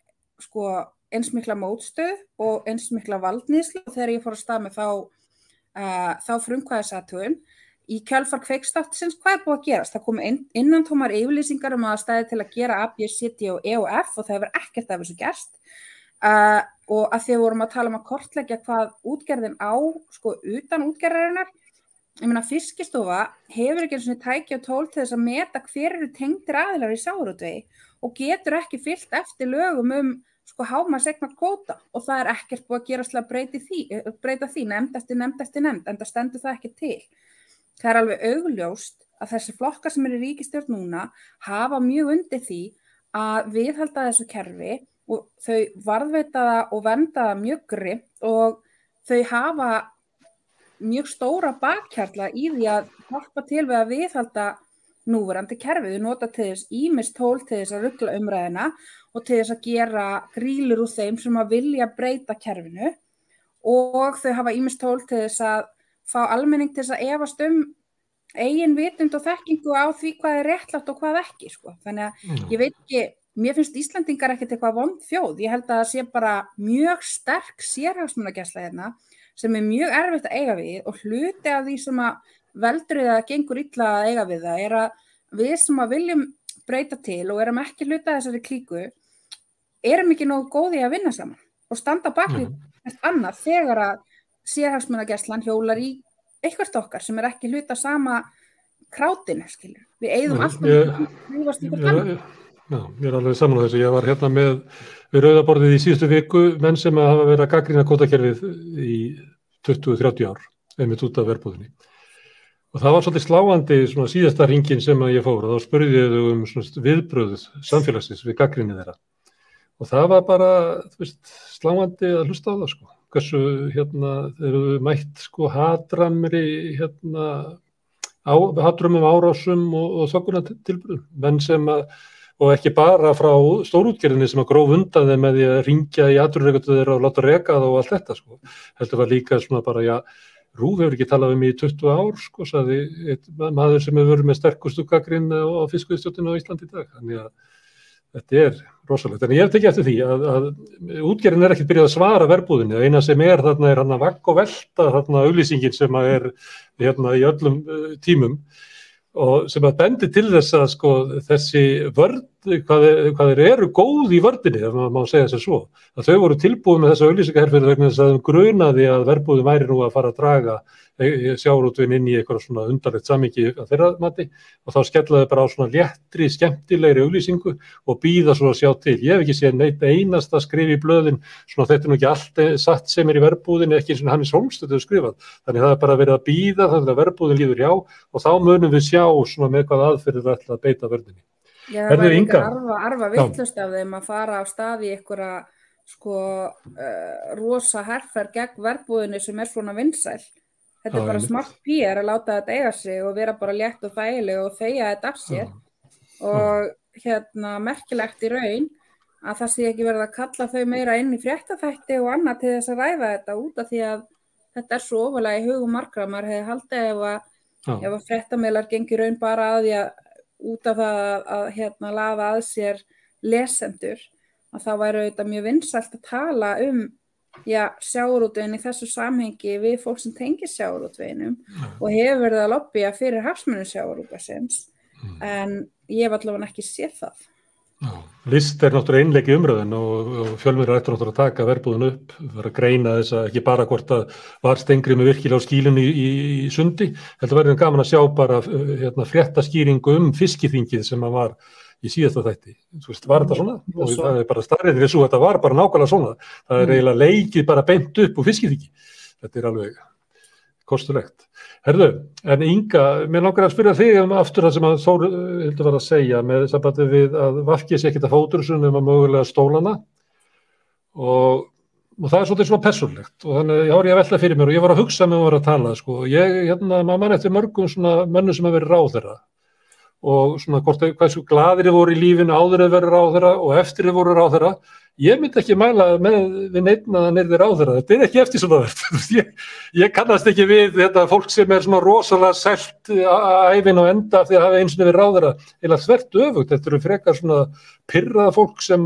eins mikla mótstöð og eins mikla valdníðslu og þegar ég fór að stað með þá frumkvæðisathugun. Í kjölfar Kveiksþáttsins, hvað búið að gerast? Það komu innantómar yfirlýsingar að stæði til að gera A, B, C, D og E og F og það hefur ekkert af þessu gerst. Og að því við vorum að tala að kortleggja hvað útgerðin á, utan útgerðarinnar. Ég meina, Fiskistofa hefur ekki einu tæki og tól til þess að meta hver eru tengdir aðilar í sjávarútvegi og getur ekki fylgt eftir lögum hámarkseignarhlut kvóta og það ekkert búið að gerast til að breyta því nefnd eftir nefnd, en það stendur það ekki til. Það alveg augljóst að þessi flokkar sem eru í ríkisstjórn núna hafa mjög undir því að viðhalda þessu kerfi og þau varðveita það og vernda það mjög grimmt og þau hafa mjög stóra bakkjarla í því að hjálpa til við að viðhalda núverandi kerfi. Þau nota til þess ýmis tól til þess að rugla umræðina og til þess að gera grílur úr þeim sem að vilja breyta kerfinu og þau hafa ýmis tól til þess að fá almenning til þess að efast eigin vitund og þekkingu á því hvað réttlátt og hvað ekki. Þannig að ég veit ekki, mér finnst Íslandingar ekkert eitthvað vond þjóð. Ég held að það sé bara mjög sterk sérhagsmunagæsla hérna sem mjög erfitt að eiga við og hluti af því sem að veldur eða gengur illa að eiga við það að við sem að viljum breyta til og erum ekki hluta þessari klíku erum ekki nógu góði að vinna saman og standa bak við eitt annað þegar að sérhagsmunagæslan hjólar í eitthvað okkar sem ekki hluta sama krátinu, skilur. Við eigðum alltaf rífast í hvert annað. Já, ég alveg saman á þessu. Ég var hérna við rauðaborðið í síðustu viku menn sem hafa verið að gagnrýna kvótakerfið í 20-30 ár, einmitt út af verbúðinni. Og það var svolítið sláandi svona síðasta hringinn sem ég fór og þá spurði ég þau svona viðbrögð samfélagsins við gagnrýni þeirra. Og það var bara, sláandi að hlusta á það, Hversu, þeir eru mætt, hatramri, hatrumum árásum og þöggunartilburðum. Menn sem og ekki bara frá stórútgerðinni sem að gróf undan þeim með því að ringja í atvinnurekendur þeirra og láta reka það og allt þetta, Heldur var líka svona bara, RÚV hefur ekki talað um í 20 ár, sagði maður sem hefur verið með sterkustu gagnrýni á fiskveiðistjórninni á Íslandi í dag. Þannig að þetta rosalegt. En ég hef tekið eftir því að útgerðin ekkert byrjað að svara verbúðinni. Eina sem þarna hann að vagga og velta þarna auglýsingin sem í öllum tímum og sem að bendi til þess að þessi vörn, hvað þeir eru góð í vörninni, ef maður má segja þess að svo. Að þau voru tilbúið með þessa auglýsingaherferð vegna þess að þeim grunaði að verbúðin væri nú að fara að draga sjávarútveginn inn í eitthvað svona undarlegt samhengi að þeirra mati og þá skellaði bara á svona léttri, skemmtilegri auglýsingu og bíða svo að sjá til. Ég hef ekki séð neitt einasta skrif í blöðin, svona þetta nú ekki allt satt sem í verbúðinni, ekki eins og Hannes Hólmstedt hefur skrifað. Þannig það bara verið að bíða þannig að verbúðin líður hjá og þá munum við sjá svona með hvað aðferðir ætla að beita vörninni. Já, það var líka arfa vitlaust af þeim að fara á stað í einhverja rosa herferð gegn verbúðinni sem svona vinsæl. Þetta bara smart PR að láta þetta eiga sig og vera bara létt og þægileg og þegja þetta af sér. Og merkilegt í raun að það sé ekki verið að kalla þau meira inn í fréttaþætti og annað til þess að ræða þetta út af því að þetta svo ofalega í hugum margra. Maður hefði haldið ef að fréttamiðlar gengur raun bara að því að út af það að laða að sér lesendur, að þá væri auðvitað mjög vinsælt að tala sjávarútveginn í þessu samhengi við fólk sem tengir sjávarútveginum og hefur verið að lobbya fyrir hagsmunum sjávarútvegsins, en ég hef allavega ekki séð það. List náttúrulega einleik í umræðin og fjölmiðlar ættu náttúrulega að taka verbúðin upp, vera að greina þess að ekki bara hvort að var Steingrímur virkilega á skýlunni í Sundi, heldur verið gaman að sjá bara fréttaskýringu fiskiþingið sem að var í síðasta þætti. Þú veist, var þetta svona? Og það bara staðreyndin svo, þetta var bara nákvæmlega svona. Það eiginlega leikið bara beint upp úr fiskiþingi. Þetta alveg kostulegt. Herðu, en Inga, mér langar að spyrja þig aftur það sem að Þór Hildur var að segja með sambandi við að VG sé ekkert að fótursun mögulega stólana og það svolítið svona persónlegt og þannig ég var að velta fyrir mér og ég var að hugsa með að vera að tala maður mann eftir mörgum svona mönnum sem hafa verið ráðherra og svona hversu glaðir þið voru í lífinu áður að vera ráðherra og eftir þið voru ráðherra. Ég myndi ekki mæla við neitt að hann yrði ráðherra. Þetta ekki eftir svona verð. Ég kannast ekki við þetta fólk sem svona rosalega selt ævin á enda því að hafa eins og verið ráðherra. Eða þvert öfugt. Þetta eru frekar svona pirraða fólk sem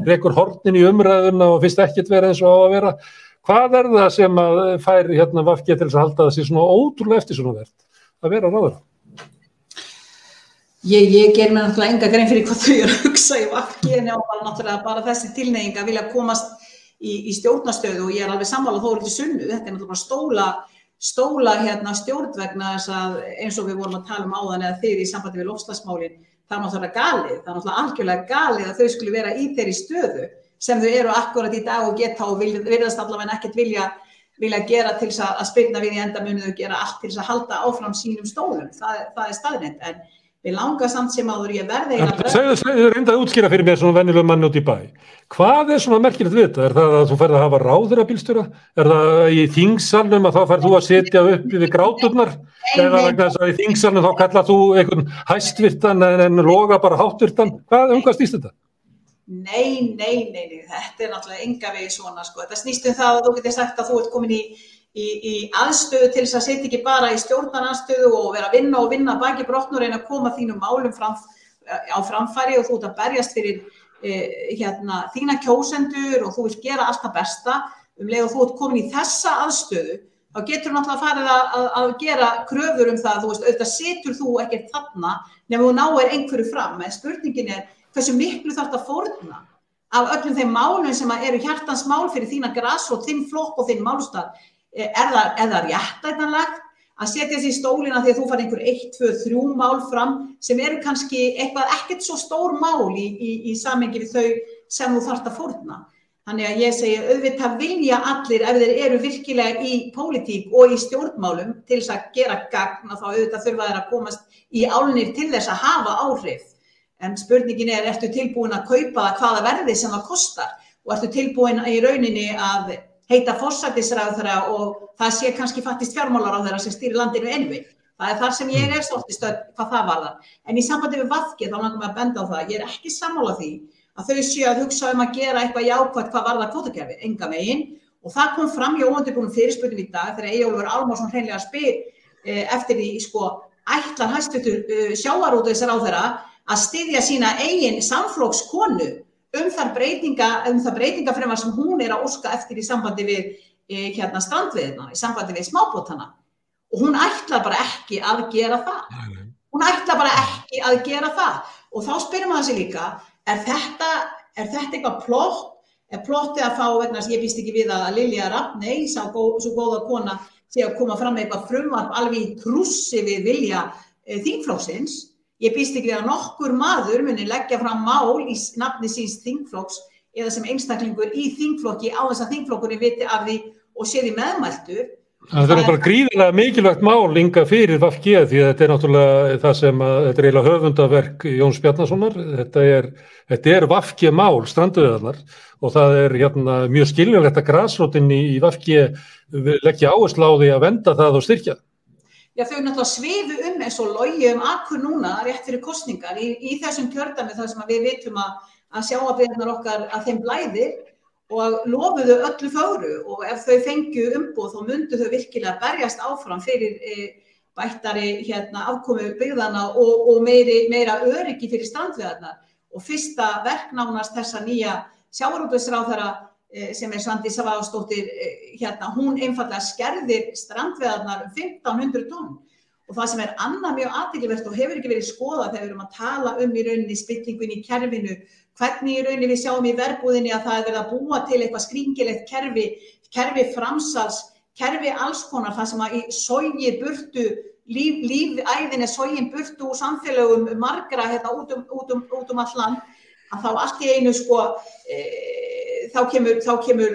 rekur hornin í umræðuna og finnst ekkert vera eins og á að vera. Hvað það sem að fær VG til þess að halda það sér svona ótrúlega eftir svona verð að vera ráðherra? Ég ger mér náttúrulega enga grein fyrir hvað þau eru að hugsa í VG en náttúrulega bara þessi tilhneiging að vilja komast í stjórnarstöðu og ég alveg sammála Þórhildi Sunnu. Þetta náttúrulega stóla stjórn vegna þess að eins og við vorum að tala áðan eða þið í sambandi við loftslagsmálin, það náttúrulega galið, það náttúrulega algjörlega galið að þau skuli vera í þeirri stöðu sem þau eru akkurat í dag og geta og virðast allavega ekkert vilja gera til þess að spyrna við í enda munu þau gera allt til þess að halda áfram sínum stólum. Það staðreynd en við langar samt sem áður ég verði Segðu reynda að útskýra fyrir mér svona venjulegum manni út í bæ. Hvað svona merkilegt við þetta? Það að þú færð að hafa ráðherrabílstjóra? Það í þingsalnum að þá færð þú að setja upp við gráturnar? Eða vegna þess að í þingsalnum þá kallar þú einhvern hæstvirtan en loga bara háttvirtan? Hvað snýst þetta? Nei. Þetta náttúrulega enga veginn svona Þetta snýst það að þú getur sagt að þú ert komin í aðstöðu til þess að setja ekki bara í stjórnaraðstöðu og vera að vinna baki brotn og reyna að koma þínum málum á framfæri og þú ert að berjast fyrir þína kjósendur og þú vilt gera allt það besta leið og þú ert komin í þessa aðstöðu þá getur þú náttúrulega farið að gera kröfur það, þú veist, auðvitað situr þú ekkert þarna nema þú náir einhverju fram en spurningin hversu miklu þarf að fórna af öllum þeim málum sem eru hjartans mál fyrir þína grasrót, þinn flokk og þinn málstað það réttlætanlegt að setja sig í stólina því að þú fær einhver 1, 2, 3 mál fram sem eru kannski eitthvað ekkert svo stór mál í samhengi við þau sem þú þarft að fórna. Þannig að ég segi auðvitað vilja allir ef þeir eru virkilega í pólitík og í stjórnmálum til þess að gera gagn og þá auðvitað þurfa þeir að komast í álnir til þess að hafa áhrif. En spurningin ertu tilbúin að kaupa það hvaða verði sem það kostar og ertu tilbúin í rauninni að heita forsætisráðherra og það sé kannski faktist fjármálaráðherra sem stýrir landinu einvið. Það þar sem ég svolítið stödd hvað það varðar. En í sambandi við VG þá langar mig að benda á það. Ég ekki sammála því að þau séu að hugsa að gera eitthvað jákvætt hvað varðar kvótakerfið, enga veginn. Og það kom fram í óundirbúnum fyrirspurnum í dag þegar Eyjólfur Ármannsson hreinlega spyr eftir því ætlar hæstvirtur sjávarútvegsráðherra að styðja sína eigin samflokkskonu það breytingafrumvarp sem hún að óska eftir í sambandi við strandveiðina, í sambandi við smábátana. Og hún ætlar bara ekki að gera það. Og þá spyrir maður sig líka, er þetta eitthvað plott? Er plottið að fá vegna þess að ég býst ekki við að Lilja Rafney, svo góða kona, sé að koma fram með eitthvað frumvarp alveg í trússi við vilja þingflokksins? Ég býst ekki við að nokkur maður muni leggja fram mál í nafni síns þingflokks eða sem einstaklingur í þingflokki á þess að þingflokkurinn viti af því og sé því meðmæltur Það er náttúrulega gríðarlega mikilvægt mál Inga fyrir VG því að þetta náttúrulega það sem þetta eiginlega höfundaverk Jóns Bjarnasonar. Þetta er VG mál, strandveiðarnar og það mjög skiljanlegt að grasrótin í VG leggja áherslu á því að vernda það og styrkja. Já, þau náttúrulega svifu eins og logi Akur núna rétt fyrir kosningar í þessum kjördæmi þar sem við vitum að sjávarbyggðirnar okkar að þeim blæðir og lofuðu öllu fögru og ef þau fengju umboð þá myndu þau virkilega berjast áfram fyrir bættari afkomu byggðana og meira öryggi fyrir strandveiðarnar og fyrsta verk nánast þessa nýja sjávarútvegsráðherra sem Svandís Svavarsdóttir hún einfaldlega skerðir strandveiðarnar 1500 tonn og það sem annað mjög athyglisvert og hefur ekki verið skoðað þegar við erum að tala í rauninni spillingunni í kerfinu, hvernig í rauninni við sjáum í verbúðinni að það verið að búa til eitthvað skringilegt kerfi framsals, kerfi alls konar það sem að sogi burtu lífæðin sogin burtu úr samfélögum margra út all land að þá allt í einu þá kemur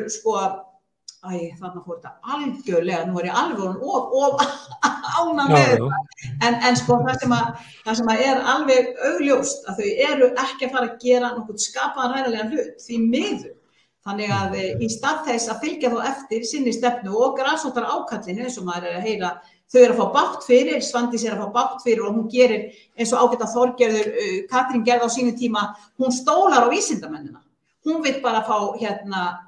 þarna fór þetta algjörlega, nú ég alveg og ána með þetta það sem alveg augljóst að þau eru ekki að fara að gera nokkuð skapaðan ræðilegan hlut því miður, þannig að í stað þess að fylgja þá eftir sinni stefnu og grasrótar ákallinu eins og maður að heyra þau að fá bátt fyrir, Svandís að fá bátt fyrir og hún gerir eins og ágæta Þorgerður Katrín gerði á sínum tíma, hún stólar á vísindamennina, hún vill bara fá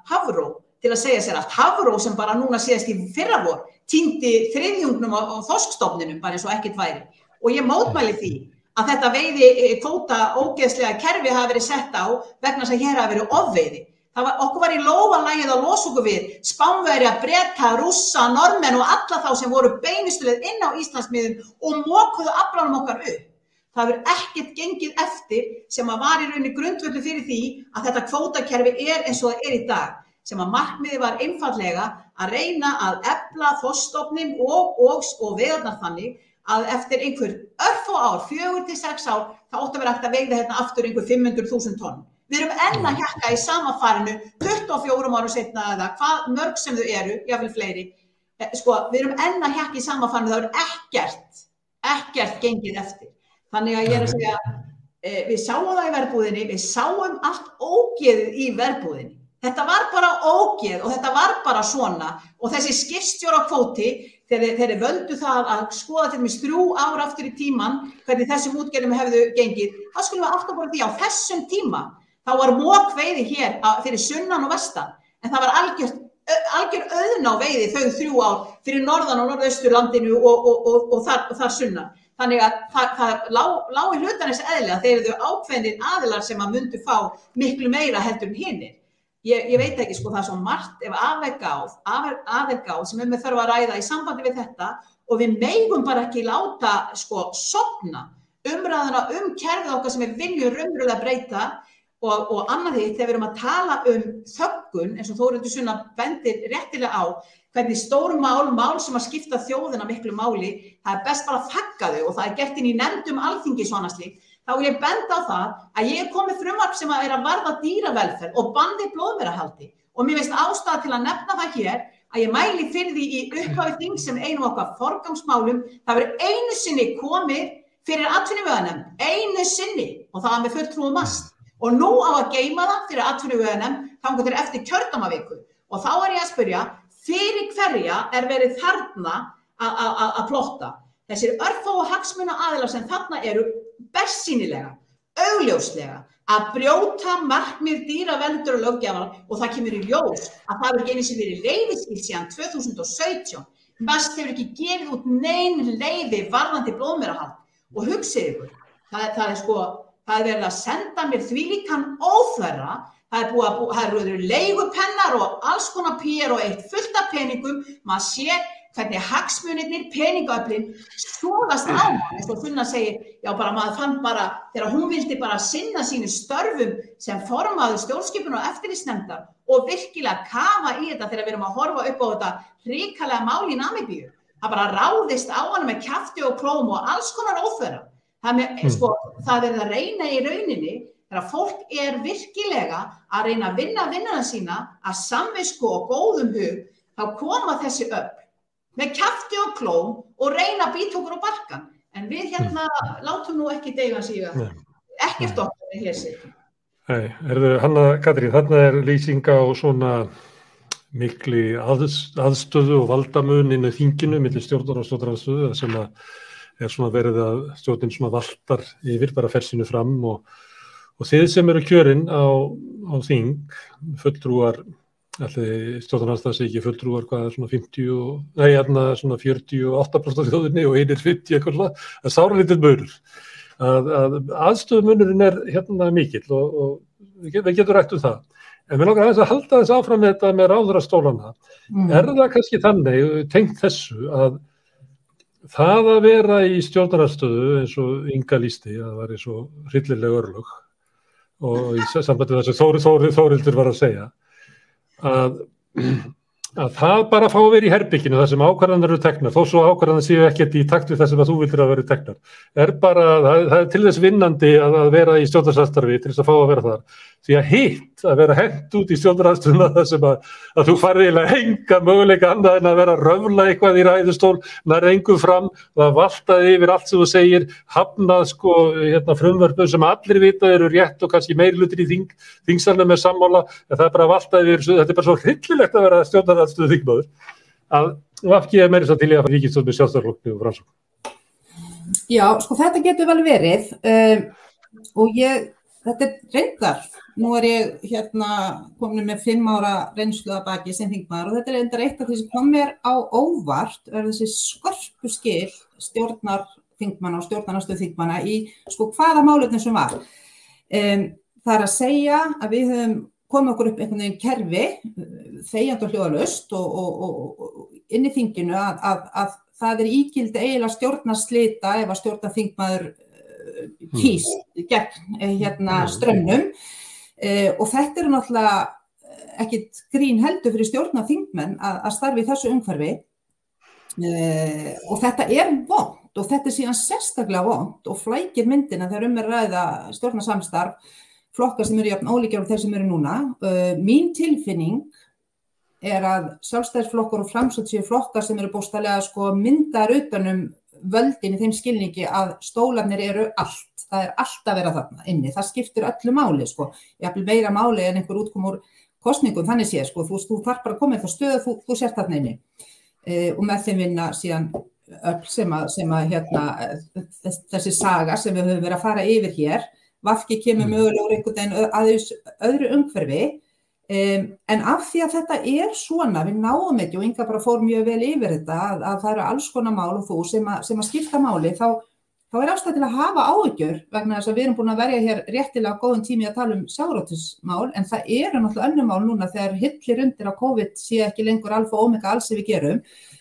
Hafró til að segja sér allt. Hafró sem bara núna síðast í fyrravor týndi þriðjungnum á þorskstofninum bara eins og ekkert væri. Og ég mótmæli því að þetta veiðikvóta ógeðslega kerfi hafi verið sett á vegna þess að hér hafi verið ofveiði. Okkur var í lófalagið að losa okkur við Spánverja, Breta, Rússa, Normenn og alla þá sem voru beinustuleið inn á Íslandsmiðum og mokuðu aflanum okkar upp. Það hefur ekkert gengið eftir sem að var í rauninni grundvöldu fyrir því að þetta kvótakerfi eins og það í dag. Sem að markmiði var einfaldlega að reyna að efla þorskstofninn og veiðarnar þannig að eftir einhver örfá ár, 4 til 6 ár, það átti að vera hægt að veiða aftur einhver 500.000 tonn. Við erum enn að hjakka í sama farinu 24 árum seinna eða hvað mörg sem þau eru, jafnvel fleiri. Við erum enn að hjakka í sama farinu, það er ekkert gengið eftir. Þannig að ég að segja, við sáum það í verbúðinni, við sáum allt ógeðið í verbúðinni. Þetta var bara ógeð og þetta var bara svona og þessi skipstjórakvóti þegar þeir völdu það að skoða til dæmis 3 ár aftur í tíman hvernig þessum útgerðum hefðu gengið, þá skulum við alltaf bara því á þessum tíma þá var mokveiði hér fyrir sunnan og vestan en það var algjör auðná veiði þau 3 ár fyrir norðan og norðausturlandinu og þar sunnan. Þannig að það lá í hlutarins eðlilega þegar þau ákveðnir aðilar sem að myndu fá miklu meira heldur en hinir. Ég veit ekki, það er svo margt ef aðeirgáð sem við þurfum að ræða í sambandi við þetta og við megum bara ekki láta sofna umræðuna kerfið okkar sem við viljum raunverulega breyta og annað því þegar við erum að tala þöggun eins og Þórhildur Sunna bendir réttilega á hvernig stór mál sem að skipta þjóðina miklu máli, það er best bara að þagga þau og það er gert inn í nefndum Alþingis svona slíkt. Þá vil ég benda á það að ég komið frumvarp sem að varða dýravelferð og banni blóðmerahaldi og mér finnst ástæða til að nefna það hér að ég mæli fyrir því í upphafi þings sem einu okkar forgangsmálum það verður einu sinni komið fyrir atvinnuveganefnd, einu sinni og það var með fulltrúum mast og nú á að geyma það fyrir atvinnuveganefnd þangað til eftir kjördæmaviku og þá ég að spyrja fyrir hverja verið þarna að plotta. Þessir örfáu hagsmunaaðilar sem þarna eru bersýnilega, augljóslega að brjóta markmið dýraverndar og löggjafar og það kemur í ljós að það hefur ekki einu sinni verið leyfisskipt síðan 2017. Mast hefur ekki gefið út nein leyfi varðandi blóðmerahald og hugsið ykkur, það er verið að senda mér þvílíkan óþverra, það eru leigupennar og alls konar PR og eitt fullt af peningum, maður sér hvernig hagsmunirnir, peningaöflin sogast á mann, eins og Sunna segir, já bara maður fann bara, þegar hún vildi bara sinna sínu störfum sem formaður stjórnskipunar og eftirlitsnefndar og virkilega kafa í þetta þegar við erum að horfa upp á þetta hrikalega mál í Namibíu. Það bara ráðist á hana með kjafti og klóm og alls konar óþverra. Það að reyna í rauninni, þegar fólk virkilega að reyna að vinna vinnuna sína að samvisku og góðum hug, þá koma þessi öfl. með kjafti og klóm og reyna að býta okkur á barkan. En við hérna látum nú ekki deigan síga. Ekkert okkar hér sig. Nei, Hanna Katrín, þarna lýsing á svona mikli aðstöðu og valdamun inn í þinginu milli stjórnar og stjórnarandstöðu sem svona verið að stjórnin svona valtar yfir, bara fer sínu fram og þið sem eru kjörin á þing, fulltrúar, allir stjórnarandstaða sé ekki fulltrúar, hvað svona 48% þjóðinni og einir 50 eitthvað, það er sáralítið munur. Að aðstöðumunurinn mikill og við getum rætt það. En við langar aðeins að halda þess áfram með þetta með ráðherrastólana. Það kannski þannig, tengt þessu, að það að vera í stjórnarandstöðu eins og Inga lýsti, að það væri svo hryllileg örlög og í sambandi þess að Þórildur var að segja, að það bara fá að vera í herbygginu þar sem ákvarðanir eru teknar, þó svo ákvarðanir séu ekkert í takt við það sem að þú vildir að vera teknar. Það er til þess vinnandi að vera í stjórnarsamstarfi til þess að fá að vera þar. Því að hitt að vera hent út í stjórnarandstöðuna þar sem að þú farið eiginlega enga möguleika annað en að vera að röfla eitthvað í ræðustól, nær engum fram, það valtaði yfir allt sem þú segir, hafnað frumvörpum sem allir vita eru rétt og kannski meirihlutir í þingsalnum með sammála, en það er bara valtaði yfir, þetta er bara svo hryllilegt að vera stjórnarandstöðu þingmaður, að VG meira svo til í að fara ríkisstjórn með Sjálfstæðisflokknum og Framsókn. Já, þetta getur vel verið og þetta er reyndar. Nú ég komin með 5 ára reynslu að baki sem þingmaður og þetta er reyndar eitt af því sem kom mér á óvart þessi skörpu skil stjórnarþingmanna og stjórnarandstöðuþingmanna í hvaða málefni sem var. Það er að segja að við höfum komið okkur upp einhvern veginn kerfi, þegjandi og hljóðalaust og inn í þinginu að það er ígildi eiginlega stjórnarslita ef að stjórnarþingmaður kýs gegn straumnum. Og þetta náttúrulega ekkit grín heldur fyrir stjórnarþingmenn að starfi í þessu umhverfi og þetta er vont og þetta er síðan sérstaklega vont og flækir myndina þegar er ræða stjórnarsamstarf flokkar sem eru jafn ólíkir og þeir sem eru núna. Mín tilfinning er að Sjálfstæðisflokkur og Framsókn séu flokkar sem eru bókstaflega myndaðir utan völdin í þeim skilningi að stólarnir eru allt. Það er allt að vera þarna inni. Það skiptir öllu máli, jafnvel meira máli en einhver útkom úr kosningum, þannig séð, þú þarf bara að koma í það stöðu, þú sért þarna inni. Og með þeim vinna síðan öll sem þessi saga sem við höfum verið að fara yfir hér, VG kemur mögulega úr einhvern veginn aðeins öðru umhverfi, en af því að þetta er svona, við náum ekki og Inga bara fór mjög vel yfir þetta, að það eru alls konar mál og þú sem að skipta máli, þá er ástæða til að hafa áhyggjur vegna þess að við erum búin að verja hér réttilega góðum tími að tala sjávarútvegsmál, en það eru náttúrulega önnur mál núna þegar hillir undir að COVID sé ekki lengur alfa og omega alls sem við gerum.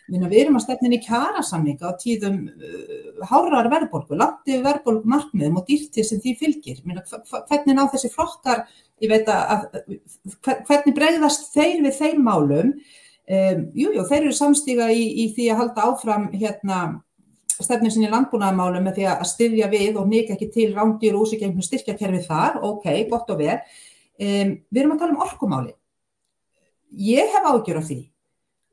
Við erum að stefna inn í kjarasamninga á tíðum hárrar verðbólgu, langt yfir verðbólgumarkmiðum og dýrtíð sem því fylgir. Hvernig ná þessi flokkar, ég veit hvernig bregðast þeir við þeim málum? Þeir eru samstíga í því að halda áfram stefnu sinni í landbúnaðarmálum með því að styðja við og hnika ekki til rándýr og úsíkjengnu styrkjakerfi þar, gott og vel. Við erum að tala orkumáli. Ég hef áhyggjur af því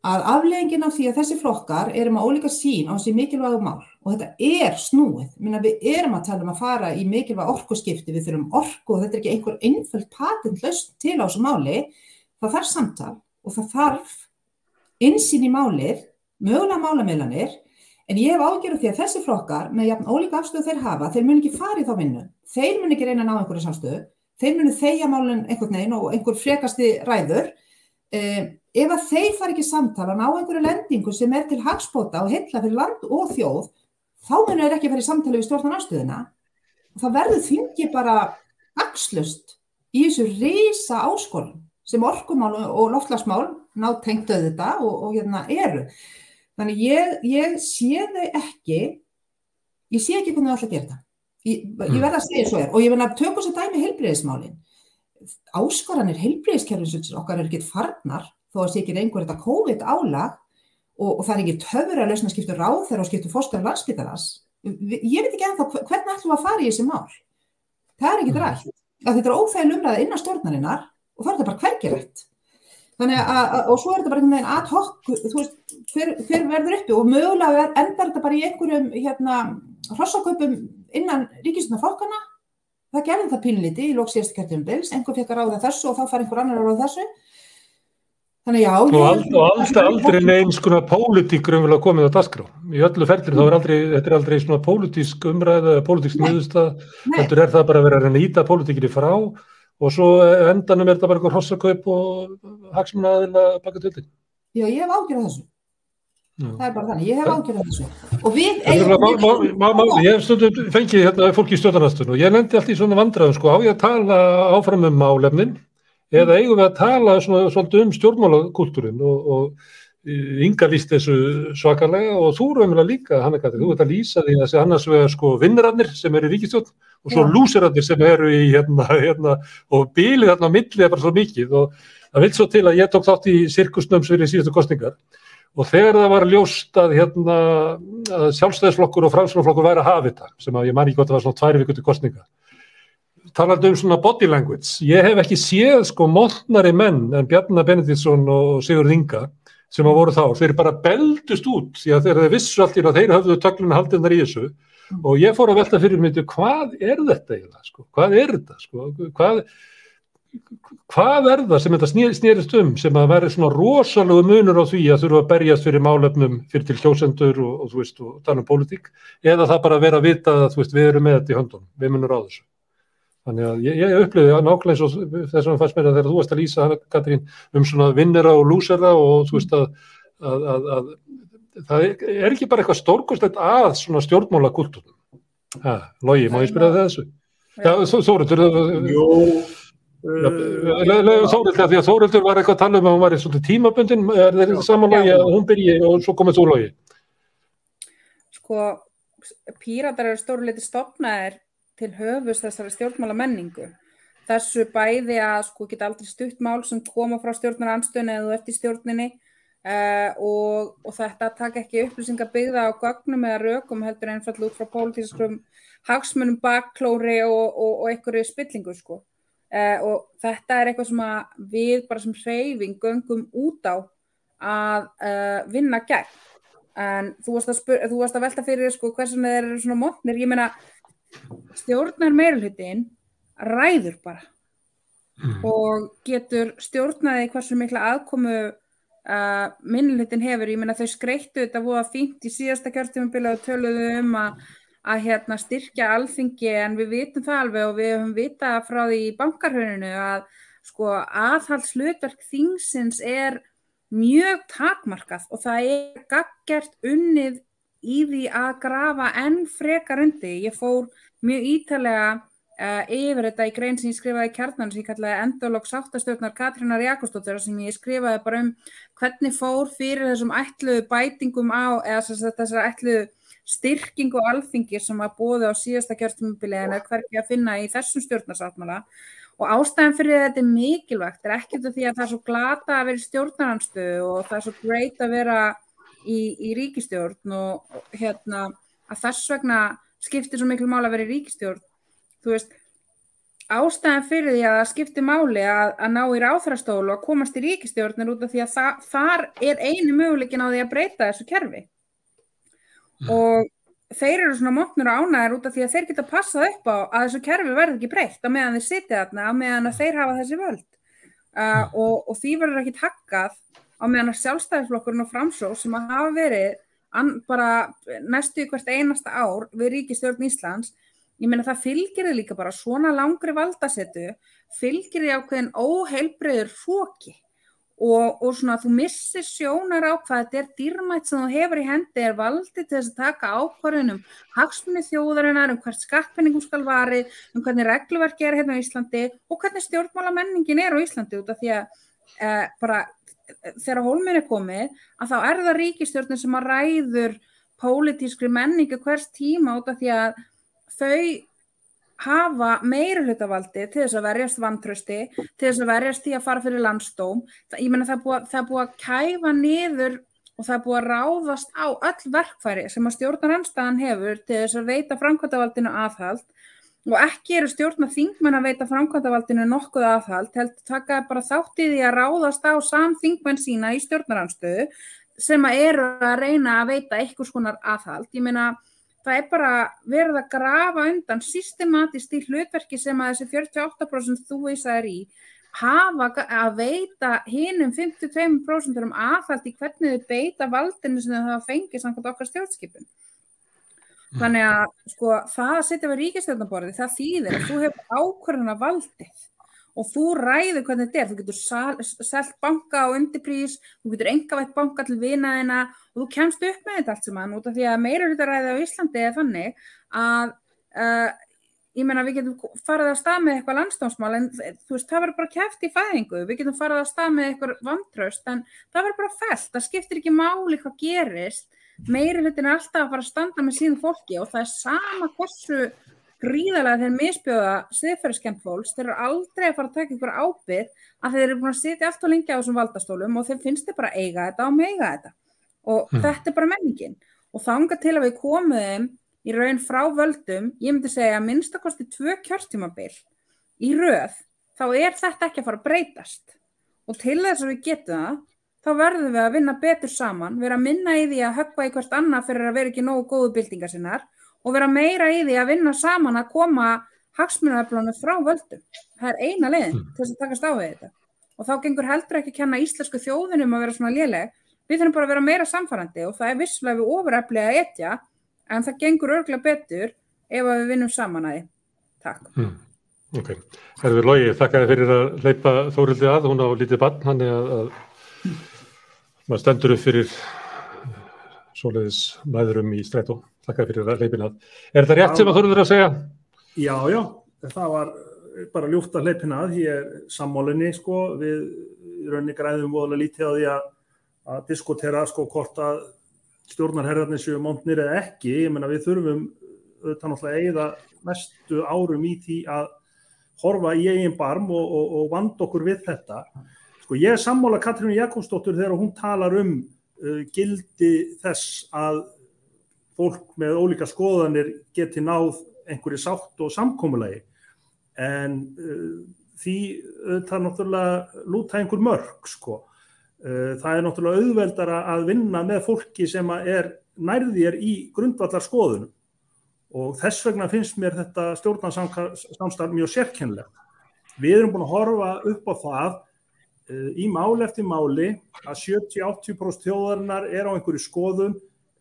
að afleiðingin af því að þessi flokkar eru með ólíka sýn á þessi mikilvægu mál og þetta er snúið. Við erum að tala að fara í mikilvæg orkuskipti, við þurfum orku og þetta er ekki einhver einföld patentlausn til á þessu máli. Það þarf samtal og það þarf innsýn í málið, mögulega málamiðlanir. En ég hef áhyggjur af því að þessi flokkar með jafn ólíka afstöðu þeir hafa, þeir mun ekki fara í þá vinnu. Þeir mun ekki reyna að ná einhverju samstöðu. Þeir munu þegja málin einhvern veginn og einhver frekasti ræður. Ef að þeir fara ekki samtala ná einhverju lendingu sem er til hagsbóta og heilla fyrir land og þjóð, þá munu þeir ekki fara í samtali við stjórnarandstöðuna. Og það verður þingi bara axlust í þessu risa áskorun sem orkumál og loftslagsmál nátengt auðvitað og eru. Þannig ég sé þau ekki, ég sé ekki hvernig það ætla að gera þetta. Ég verð að segja svo og ég verð að tökum svo dæmi heilbrigðismálin. Áskoranir heilbrigðiskerfisins okkar eru ekki farnar þó að sé ekki einhver þetta COVID álag og það er ekki töfralausn að skipta ráðherra og skipta forstjóra Landspítalans. Ég veit ekki ennþá hvernig ætlum við að fara í þessi mál. Það er ekki rætt. Þetta er óþægileg umræða innan stjórnarinnar og það er þetta bara hvergi rætt. Þannig og svo þetta bara einhvern veginn ad hoc, þú veist, hver verður uppi og mögulega endar þetta bara í einhverjum hrossakaupum innan ríkisstjórnarflokkanna. Það gerði það pínlítið í lok síðasta kjörtímabils, einhver fékk að ráða þessu og þá fær einhver annar að ráða þessu. Þannig já. Og aldrei neins konar pólitík raunverulega komið á dagskrá. Í öllu ferlinu þetta aldrei svona pólitísk umræða, pólitísk niðurstaða, heldur það bara að vera að reyna að ýta pólitíkinni frá. Og svo endanum þetta bara eitthvað hrossakaup og hagsmunaaðila baka tjöldin. Já, ég hef ágjörð þessu. Það bara þannig, ég hef ágjörð þessu. Og við ég hef stundum fengið fólki í stjórnarandstöðunni og ég lendi allt í svona vandræðum, sko, á ég að tala áfram málefnin eða eigum við að tala svolítið stjórnmálakúltúrinn og Inga lýst þessu svakalega og þú raunverulega líka, Hanna-Katrín, þú ert að lýsa því að annars vegar sko vinnararnir sem eru í ríkisstjórn og svo lúserarnir sem eru í og bílið þarna á milli bara svo mikið og það vill svo til að ég tók þátt í sirkusnum fyrir síðustu kosningar og þegar það var ljóst að Sjálfstæðisflokkur og Framsóknarflokkur væri að hafa þetta sem að ég man ekki hvort það var svona 2 vikur til kosninga. Talandi svona body language, ég hef ekki séð sko montnari menn en Bjarni Benediktsson og Sigurður Inga sem að voru þá, þeir bara beldust út því að þeir vissu allt í að þeir höfðu tögluna haldinnar í þessu og ég fór að velta fyrir mig, hvað þetta eiginlega, sko? Hvað þetta, sko? Hvað það sem þetta snerist sem að veri svona rosalegu munur á því að þurfa að berjast fyrir málefnum fyrir til kjósendur og þú veist, og tala pólitík, eða það bara að vera að vita að þú veist, við erum með þetta í höndunum, við munum á þessu. Þannig að ég upplifði nákvæmlega eins og þess að fannst mér að þegar þú varst að lýsa, Hanna-Katrín, svona vinnera og lúsera og þú veist að það ekki bara eitthvað stórkostlegt að svona stjórnmálakúltúrnum. Logi, má ég spyrja þessu? Já, Þórhildur. Jú. Þórhildur, því að Þórhildur var eitthvað að tala að hún var í svona tímabundin, þeir saman Logi að hún byrji og svo komið þú Logi? Sko, Píratar eru stóruleiti stofnaðir til höfus þessari stjórnmálamenningu. Þessu bæði að sko geta aldrei stutt mál sem koma frá stjórnarandstöðunni eða þú ert í stjórninni og þetta taka ekki upplýsingar byggða á gögnum eða rökum heldur einfaldlega út frá pólitískum hagsmunum, bakklóri og einhverju spillingu sko. Og þetta eitthvað sem að við bara sem hreyfing göngum út á að vinna gegn. En þú varst að velta fyrir sko hversu þeir eru svona montnir, ég meina stjórnar meirihlutin ræður bara og getur stjórnaði hversu mikla aðkomu minnihlutin hefur, ég meina þau skreyttu þetta voða fínt í síðasta kjörtímabili og töluðu að styrkja Alþingi en við vitum það alveg og við höfum vitað frá því í bankarhruninu að sko aðhaldshlutverk þingsins mjög takmarkað og það gagngert unnið í því að grafa enn frekar undir. Ég fór mjög ítarlega yfir þetta í grein sem ég skrifaði í Kjarnan sem ég kallaði endalok sáttastjórnar Katrínar Jakobsdóttur sem ég skrifaði bara hvernig fór fyrir þessum ætluðu bætingum eða þessar ætluðu styrkingu Alþingi sem var boðið á síðasta kjörtímabili en hvergi að finna í þessum stjórnarsáttmála og ástæðan fyrir þetta mikilvægt ekki því að það svo glata að vera í stjórnarandstöðu og það svo great að vera í ríkisstjórn og að þess vegna skiptir svo miklu máli að vera í ríkisstjórn. Þú veist, ástæðan fyrir því að það skiptir máli að ná í ráðherrastól og komast í ríkisstjórn út af því að þar einu möguleikin á því að breyta þessu kerfi. Og þeir eru svona montnir og ánægðir út af því að þeir geta passað upp á að þessu kerfi verði ekki breytt á meðan þeir sitja þarna, á meðan að þeir hafa þessi völd. Og því verður ekki takkað á meðan að Sjálfstæðisflokkurinn og Framsókn sem að hafa verið bara næstu hvert einasta ár við ríkisstjórn Íslands, ég meina það fylgir þið líka bara svona langri valdasetu, fylgir þið ákveðin óheilbrigður hroki og svona þú missir sjónar á hvað þetta dýrmætt sem þú hefur í hendi valdið til þess að taka ákvörðun hagsmuni þjóðarinnar, hvert skattpenningum skal varið, hvernig regluverk hérna á Íslandi og hvernig stjórnmálamenningin á Íslandi út af því að bara þegar Hólminn komið að þá það ríkisstjórnin sem að ræður pólitískri menningu hvers tíma út af því að þau hafa meirihlutavaldi til þess að verjast vantrausti, til þess að verjast því að fara fyrir landsdóm. Ég meina það er búið að kæfa niður og það er búið að ráðast á öll verkfæri sem að stjórnarandstaðan hefur til þess að veita framkvæmdavaldinu aðhald og ekki eru stjórnarþingmenn að veita framkvæmdavaldinu nokkuð aðhald, heldur taka bara þátt í því að ráðast á samþingmenn sína í stjórnarandstöðu sem eru að reyna að veita einhvers konar aðhald. Ég meina, það bara verið að grafa undan systematískt í hlutverki sem að þessi 48% þú vísaðir í hafa að veita hinum 52% aðhald í hvernig þau beita valdinu sem þau hafa fengið samkvæmt okkar stjórnskipun. Þannig að sko, það að sitja við ríkisstjórnarborðið, það þýðir að þú hefur ákvörðunarvaldið og þú ræður hvernig þetta þú getur selt banka á undirprís, þú getur einkavætt banka til vinaðina og þú kemst upp með þetta allt saman út af því að meirihlutaræði á Íslandi er þannig að ég meina við getum farið af stað með eitthvað landsdómsmál en þú veist, það verður bara keppt í fæðingu, við getum farið af stað með eitthvað vantraust en það verður bara fellt, það skiptir ekki máli hvað gerist. Meirihlutin er alltaf að fara að standa með sínu fólki og það er sama hversu gríðarlega þeir misbjóða siðferðiskennt fólks, þeir eru aldrei að fara að taka ykkur ábyrgð að þeir eru búin að sitja allt og lengi á þessum valdastólum og þeir finnst þeir bara eiga þetta og mega þetta og þetta er bara menningin og þangað til að við komum í raun frá völdum, ég myndi segja að minnstakosti 2 kjörtímabil í röð, þá er þetta ekki að fara að breytast og til þess að við getum það þá verðum við að vinna betur saman, vera að minna í því að höggva í hvert annað fyrir að vera ekki nógu góðu byltingar sinnar og vera meira í því að vinna saman að koma hagsmunaöflunum frá völdum. Það er eina leiðin til þess að takast á við þetta. Og þá gengur heldur ekki að kenna íslensku þjóðinum að vera svona léleg. Við þurfum bara að vera meira samfærandi og það er vissulega við ofurefli að etja, en það gengur örugglega betur ef við vinnum saman að því. Takk. Ok. Herður Logi, þakka þér fyrir að hleypa Þórildi að, hún á lítið barn, hann er að maður stendur upp fyrir svoleiðis mæðurum í strætó. Þakka fyrir að hleypina að. Er þetta rétt sem að Þórildur að segja? Já, það var bara ljúft að hleypina að. Ég er sammálinni, sko, við í rauninni græðum voðalega lítið á því að diskutera, sko, hvort að stjórnarherrarnir séu montnir eða ekki. Ég meina, við þurfum auðvitað náttúrulega að eyða næstu árum í því að horfa í eigin barm og vanda okkur við þetta. Sko, ég er sammála Katrínu Jakobsdóttur þegar hún talar gildi þess að fólk með ólíka skoðanir geti náð einhverju sátt og samkomulagi. En því það náttúrulega lúta einhver mörk, sko. Það er náttúrulega auðveldara að vinna með fólki sem er nærðir í grundvallarskoðunum. Og þess vegna finnst mér þetta stjórnarsamstarf mjög sérkennilegt. Við erum búin að horfa upp á það í máli eftir máli að 70-80% þjóðarinnar á einhverju skoðun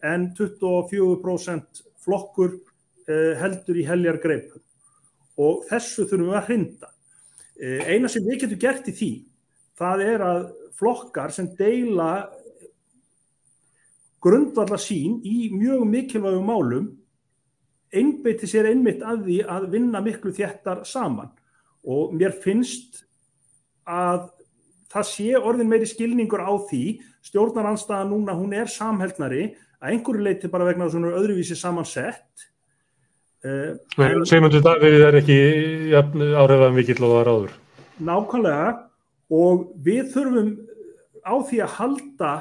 en 24% flokkur heldur í heljargreipum. Og þessu þurfum við að hrinda. Eina sem við getum gert í því, það er að flokkar sem deila grundvallar sín í mjög mikilvægum málum einbeiti sér einmitt að því að vinna miklu þéttar saman. Og mér finnst að það sé orðin meiri skilningur á því, stjórnarandstaðan núna, hún er samheldnari, að einhverju leyti bara vegna svona öðruvísi samansett. Sigmundur Davíð er ekki áhrifaðmikill og var áður. Nákvæmlega, og við þurfum á því að halda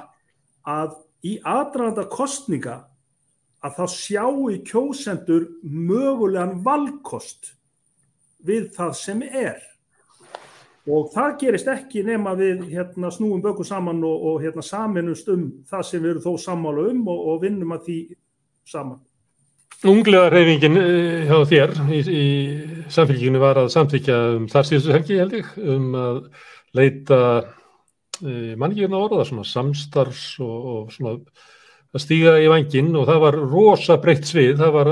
að í aðdraganda kosninga að þá sjáu kjósendur mögulegan valkost við það sem er. Og það gerist ekki nema við snúum bökum saman og sameinumst það sem við erum þó sammála og vinnum að því saman. Unglingahreyfingin hjá þér í Samfylkinginu var að samþykkja þar síðustu helgi, held ég, að leita manningirna orða, svona samstarfs og svona að stíga í vænginn og það var rosa breytt svið, það var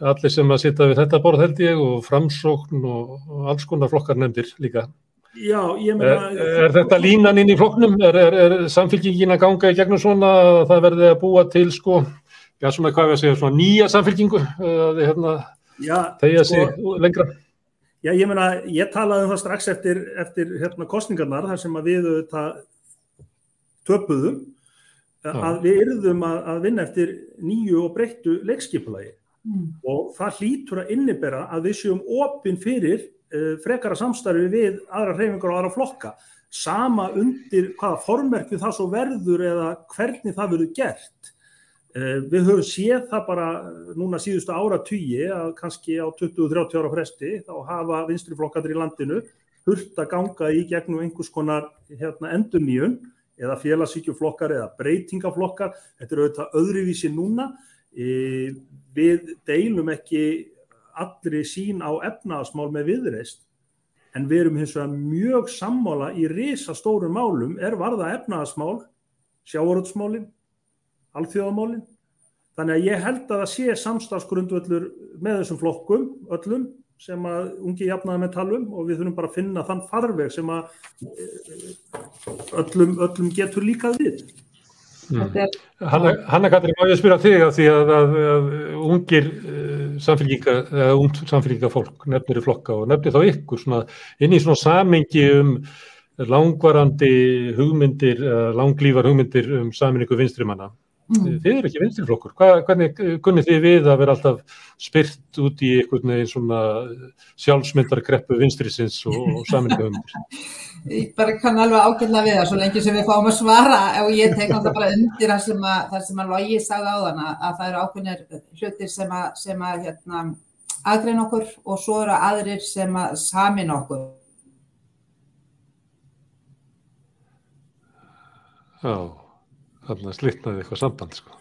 allir sem að sitja við þetta borð held ég og Framsókn og alls konar flokkar nefndir líka. Já, ég meina... Er þetta línan inn í flokknum? Er Samfylkingin að ganga í gegnum svona að það verði að búa til sko, já svona hvað við að segja, svona nýja Samfylkingu að tegja sig lengra? Já, ég meina, ég talaði það strax eftir kosningarnar þar sem að við töpuðum að við yrðum að vinna eftir nýju og breyttu leikskipulagi. Og það hlýtur að innibera að við séum opin fyrir frekara samstarfi við aðra hreyfingar og aðra flokka. Sama undir hvaða formerki það svo verður eða hvernig það verður gert. Við höfum séð það bara núna síðustu áratugi að kannski á 20-30 ára fresti þá hafa vinstriflokkarnir í landinu þurft að ganga í gegnum einhvers konar endurnýjun eða félagshyggjuflokkar eða breytingaflokkar. Þetta auðvitað öðruvísi núna. Við deilum ekki allri sín á efnahagsmál með Viðreisn, en við erum hins vegar mjög sammála í risastórum málum varða efnahagsmál, sjávarútvegsmálin, alþjóðamálin. Þannig að ég held að það sé samstarfsgrundvöllur með þessum flokkum öllum sem að ungi jafnaðarmenn tala og við þurfum bara að finna þann farveg sem að öllum getur líkað við. Hanna Katrín, má ég spyrja þig af því að ungir samfylkingarfólk nefnir í flokka og nefnir þá ykkur svona, inn í svona samhengi langvarandi hugmyndir, langlífar hugmyndir sameiningu vinstrimanna. Þið eru ekki vinstriflokkur. Hvernig kunnið þið við að vera alltaf spyrt út í einhvern veginn svona sjálfsmyndarkreppu vinstrisins og sameiningu hugmyndir? Ég bara kann alveg ágætlega við það svo lengi sem við fáum að svara og ég tek alltaf bara undir það sem að Logi sagði áðan að það eru ákveðnir hlutir sem að aðgreina okkur og svo eru aðrir sem að sameina okkur. Já, þarna slitnaði eitthvað samband, sko.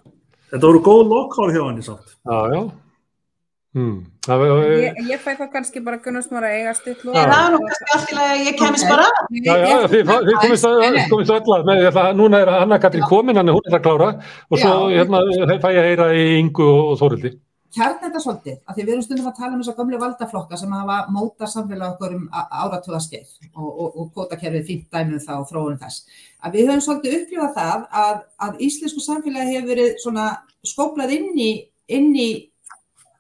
Þetta voru góð lokhár hjá henni samt. Já. Ég fæ það kannski bara Gunnar Smára eiga stutt lof. Það var nú kannski allt í lagi að ég kemist bara. Já, þið komist öll að, núna Hanna Katrín komin, hún að klára og svo fæ ég að heyra í Ingu og Þórildi. Þetta svolítið, af því við erum stundum að tala þessa gömlu valdaflokka sem hafa mótað samfélag okkur áratugaskeið og kvótakerfið fínt dæmi þá og þróun þess. Að við höfum svolítið upplifað það að íslensku samfélagi hefur verið svona skóplað inn í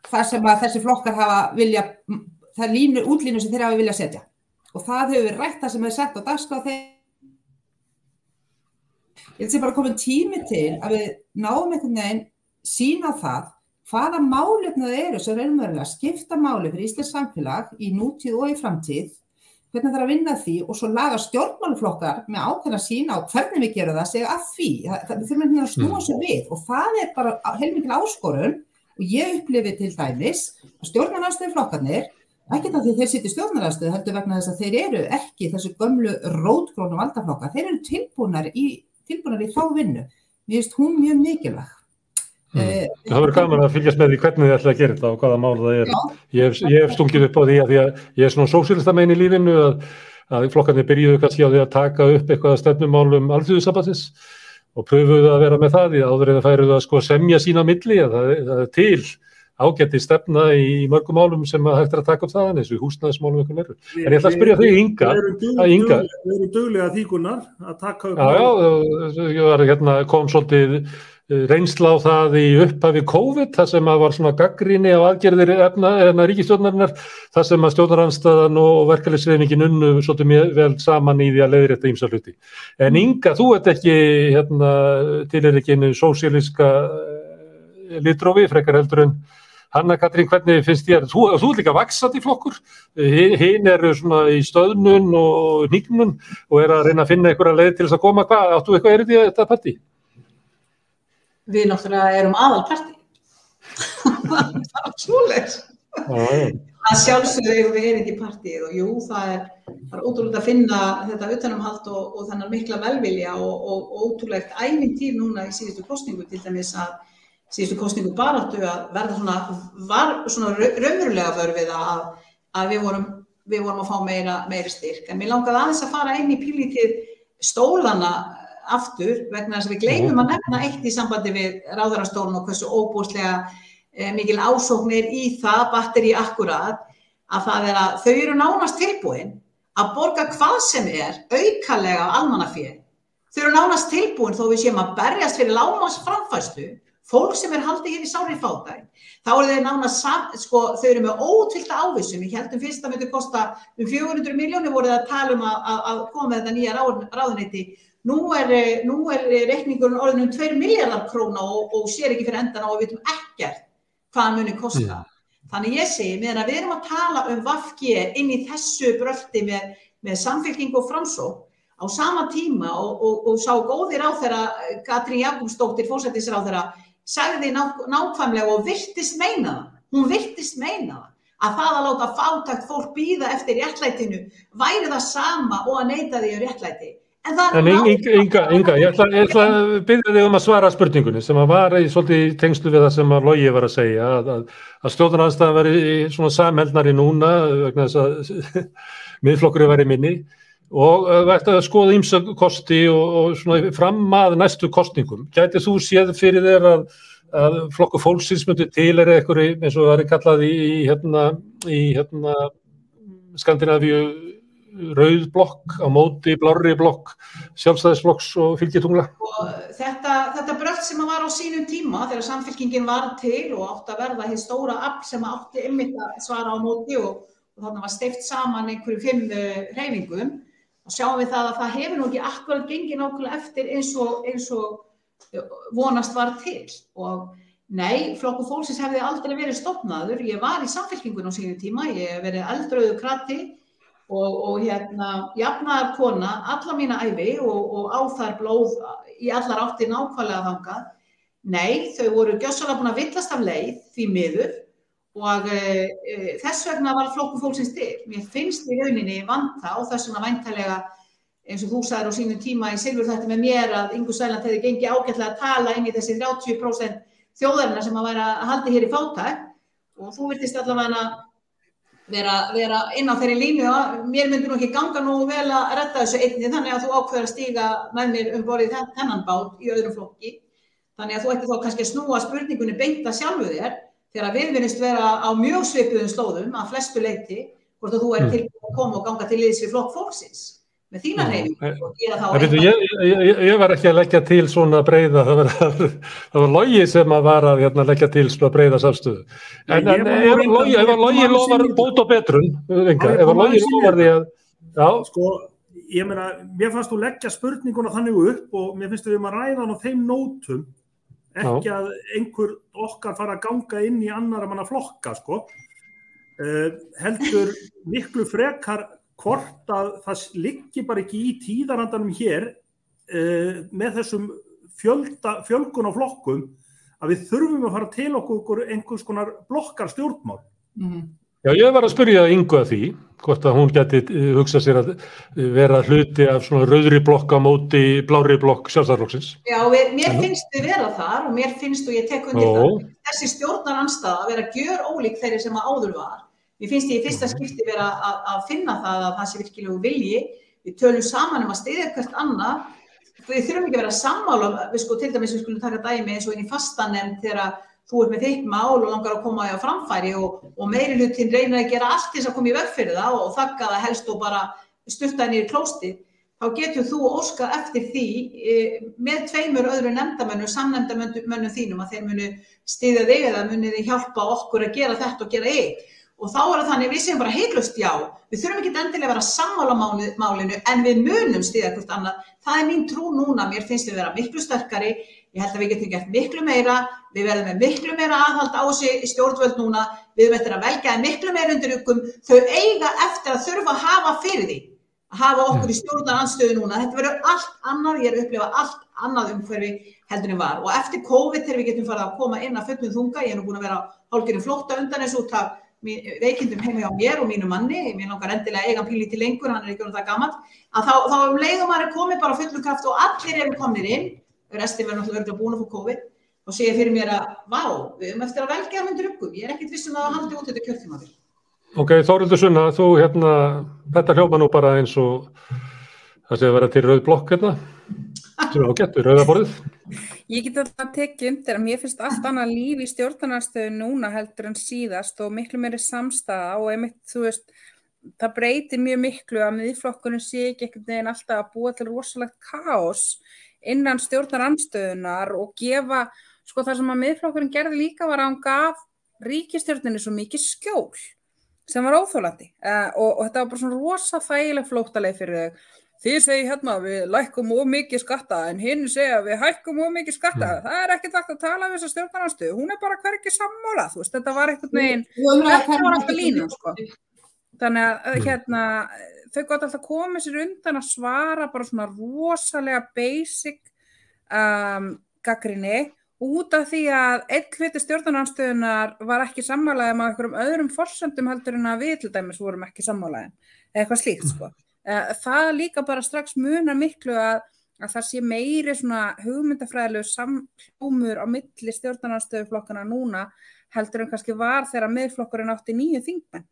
það sem að þessi flokkar hafa vilja, það útlínu sem þeir hafa vilja setja. Og það hefur verið rætt það sem er sett á dagskrá þeir. Ég held sem bara komin tími til að við náum einhvern veginn sýna það hvaða málefni það eru sem raunverulega skipta máli fyrir íslenskt samfélag í nútíð og í framtíð, hvernig það er að vinna því og svo laga stjórnmálaflokkar með ákveðna sýn á hvernig við gerum það, segja að því. Við þurfum að snúa svo við og það er bara heilmikil áskorun og ég upplifi til dæmis að stjórnarandstöðuflokkarnir, ekki það því þeir sitja í stjórnarandstöðu, heldur vegna þess að þeir eru ekki þessu gömlu rótgrónu valdaflokkar, þeir eru tilbúnar í þá vinnu. Mér finnst hún mjög mikilvæg. Það verður gaman að fylgjast með því hvernig þið ætla að gera þetta og hvaða mál það er. Ég hef stungið upp á því að ég er svona sósíalista megin í lífinu að flokkarnir byrjuðu kannski á því að taka upp eitthvað stefnumálum Alþýðusambandsins og pröfuðu að vera með það í áður en það færuðu að sko semja sín á milli að það er til ágæti stefna í mörgum málum sem að hægt er að taka upp það eins og í húsnæðismálum eitthvað meira. En ég ætla að spyrja þig Inga. Við erum duglega því Gunnar að taka upp. Já, kom svolítið reynsla á það í upphafi COVID, það sem að var svona gagnrýni á aðgerðir ríkisstjórnarinnar, það sem að stjórnarandstaðan og verkalýðshreyfingin unnu svolítið mjög vel saman í því að leiðrétta ýmsa hluti. En Inga, þú ert ekki, tilheyrir ekki einu sósíalíska litrófi, frekar heldur en Hanna Katrín, hvernig finnst þér? Þú ert líka vaxandi flokkur, hinn eru svona í stöðnun og hnígnun og að reyna að finna einhverja leið til þess að koma, hvað, áttu eitthvað erindi í þetta partí? Við náttúrulega erum aðalparti. Það er svoleiðis. Að sjálfsögðu erum við erindi í partíið og jú, það er ótrúlega að finna þetta utanumhald og þennan mikla velvilja og ótrúlegt ævintýr núna í síðustu kosningu, til dæmis að síðustu kosningu baráttu að verða svona raunverulega vör við að við vorum að fá meiri styrk. En mér langaði aðeins að fara inn í pílítið stólana aftur vegna þess að við gleymum að nefna eitt í sambandi við ráðherrastólinn og hversu óbúslega mikil ásóknir í það batteri akkurat að það er að þau eru nánast tilbúin að borga hvað sem er aukalega á almannafé. Þau eru nánast tilbúin þó við séum að berjast fyrir lágmarksframfærslu, fólk sem er haldið hér í sárri fátækt. Þá eru þeir nánast, þau eru með ótryllta ávísun. Við héldum fyrst að myndi kosta 400 milljónir voruð að tala að koma með þetta nýja ráðuneyti. Nú er reikningurinn orðin 2 milljarðar króna og sér ekki fyrir endan á og við vitum ekkert hvað muni kosta. Þannig ég segi, meðan við erum að tala VG inn í þessu brölti með Samfylkingu og Framsókn á sama tíma og sá góði ráðherra Katrín Jakobsdóttir forsætisráðherra sagði nákvæmlega og virtist meina það. Hún virtist meina það að það að láta fátækt fólk bíða eftir réttlætinu væri það sama og að neita því réttlæti. En Inga, ég ætla að biðja þig að svara spurningunni sem að var svolítið í tengslu við það sem að Logi var að segja að stjórnarandstaðan væri svona samheldnari núna vegna þess að miðflokkurinn væri minni og vært að skoða ýmsa kosti og svona fram að næstu kosningum. Gæti þú séð fyrir þér að flokkur fólksins myndi til einhverju eins og það er kallað í Skandinavíu rauð blokk á móti blárri blokk sjálfstæðisflokks og fylgitungla. Og þetta brölt sem var á sínum tíma þegar Samfylkingin var til og átti að verða hið stóra afl sem átti einmitt að svara á móti og þannig var steypt saman einhverju 5 hreyfingum og sjáum við það að það hefur nú ekki akkurat gengið nákvæmlega eftir eins og vonast var til og nei, flokkur fólksins hefði aldrei verið stofnaður. Ég var í Samfylkingun á sínum tíma, ég hef verið eldrauður krati og jafnaðar kona alla mína ævi og á þar blóð í allar áttir nákvæmlega þangað. Nei, þau voru gjörsamlega búin að villast af leið því miður og þess vegna var flokkur fólksins til. Mér finnst í rauninni vanta og þess vegna væntanlega eins og þú sagðir á sínum tíma í Silfurþætti með mér að Ingu Sæland hefði gengið ágætlega að tala inn í þessi 30% þjóðarinnar sem að væri að halda hér í fátækt og þú virtist allavega vera inn á þeirri línu að mér myndi nú ekki ganga nú vel að redda þessu einni þannig að þú ákveður að stíga með mér borðið þennan bát í öðrum flokki. Þannig að þú ætti þá kannski að snúa spurningunni beint að sjálfu þér þegar við virðumst vera á mjög svipuðum slóðum að flestu leyti hvort að þú tilbúin að koma og ganga til liðs við flokk fólksins með þína hreyfingu og gera þá Ég var ekki að leggja til svona breiða, það var Logi sem að var að leggja til svona breiða samstöðu. En ef Logi lofar bót og betrun, ef Logi lofar því að já. Sko, ég meina, mér fannst þú leggja spurninguna þannig upp og mér finnst við að ræða hann á þeim nótum ekki að einhver okkar fara að ganga inn í annara manna flokka, sko. Heldur miklu frekar hvort að það liggi bara ekki í tíðarandanum hér með þessum fjölgun á flokkum að við þurfum að fara til okkur einhvers konar blokkar stjórnmál. Já, ég var að spyrja Ingu að því hvort að hún geti hugsað sér að vera hluti af svona rauðri blokk á móti blárri blokk Sjálfstæðisflokksins. Já, mér finnst við vera þar og mér finnst og ég tek undir það. Þessi stjórnarandstaða að vera gjörólík þeirri sem að áður var. Mér finnst ég í fyrsta skipti vera að finna það að það sé virkilegu vilji. Við tölum saman að styðja hvert annað. Við þurfum ekki að vera sammála, til dæmis við skulum taka dæmi eins og inn í fastanefnd þegar þú ert með þitt mál og langar að koma á framfæri og meirihlutinn reynir að gera allt til þess að koma í veg fyrir það og þagga það helst og bara sturta niður klóstið. Þá getur þú óskað eftir því með 2 öðrum nefndamönnum, samnefndamönnum þínum að þeir munu styðja þig eða munu þið hjálpa okkur að gera þetta og gera eitt. Og þá er það þannig, við séum bara heiklaust já. Við þurfum ekki endilega að vera sammála málinu en við munum styðja hvort annað. Það er mín trú núna, mér finnst við vera miklu sterkari. Ég held að við getum gert miklu meira. Við verðum með miklu meira aðhald á þessi stjórnvöld núna. Við erum eftir að velja miklu meira undir ykkur. Þau eiga eftir að þurfa að hafa fyrir því. Að hafa okkur í stjórnarandstöðu núna. Þetta verður allt annað, ég er að upplifa allt annað umhverfi heldur en var. Og eftir COVID þegar við getum farið að koma inn að fullum þunga, ég er nú búin að vera hálfgerðum flótta undan þessu út af veikindum heima hjá mér og mínu manni, mér langar endilega eiga hann pínlítið lengur, hann er ekki orðinn það gamall, að þá leiðum maður er komið bara fullur kraft og allir eru komnir inn, restin verður náttúrulega örugglega búin að fá COVID, og sé ég fyrir mér að, vá, við erum eftir að velja hann undir ykkur, ég er ekkert viss að haldi út þetta kjörtímabil. Ok, Þórhildur Sunna, þú þetta hljóma nú bara eins og það sé að vera til rauð blokk sem á getur, rauðaborðið. Ég get að tekið undir að mér finnst allt annað líf í stjórnarandstöðu núna heldur en síðast og miklu meiri samstaða og einmitt, þú veist, það breytir mjög miklu að miðflokkurinn sé ekki einhvern veginn alltaf að búa til rosalegt kaos innan stjórnarandstöðunar og gefa, sko það sem að miðflokkurinn gerði líka var að hann gaf ríkisstjórninni svo mikið skjól sem var óþolandi og þetta var bara svona rosa þægileg flóttaleið fyrir þau. Þið segir við lækkum of mikið skatta en hinn segja við hækkum of mikið skatta. Það er ekkert hægt að tala við þessa stjórnarandstöðu. Hún er bara hvergi sammála, þú veist, þetta var einhvern veginn, þetta var alltaf línu, sko. Þannig að þau gátu alltaf komið sér undan að svara bara svona rosalega basic gagnrýni út af því að einn hluti stjórnarandstöðunnar var ekki sammálaðið með einhverjum öðrum forsendum heldur en að við til dæmis vorum ekki sammálaðið, eða eitthvað slíkt, sko. Það líka bara strax munar miklu að það sé meiri svona hugmyndafræðilegu samhljómur á milli stjórnarandstöðuflokkana núna heldur en kannski var þegar Miðflokkurinn átti 9 þingmenn.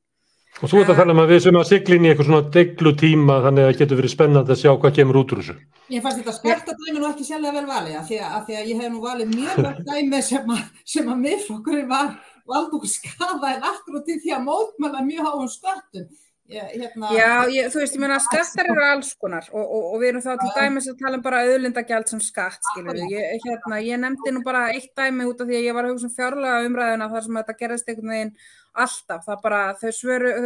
Og þú ert að tala um að við sem að sigla inn í eitthvað svona deglutíma þannig að það getur verið spennandi að sjá hvað kemur út úr þessu. Ég fannst þetta skartadæmi nú ekki sérlega vel valið af því að ég hef nú valið mjög mörg dæmi sem að Miðflokkurinn var valdur skaðaðir akkúrat í því að mótmæla mjög háum sköttum. Þú veist, ég meina skattar eru alls konar og við erum þá til dæmis að tala um bara auðlindagjald sem skatt, skilur við. Ég nefndi nú bara eitt dæmi út af því að ég var að hugsa um fjárlaga umræðuna þar sem þetta gerðist einhvern veginn alltaf. Það bara, þau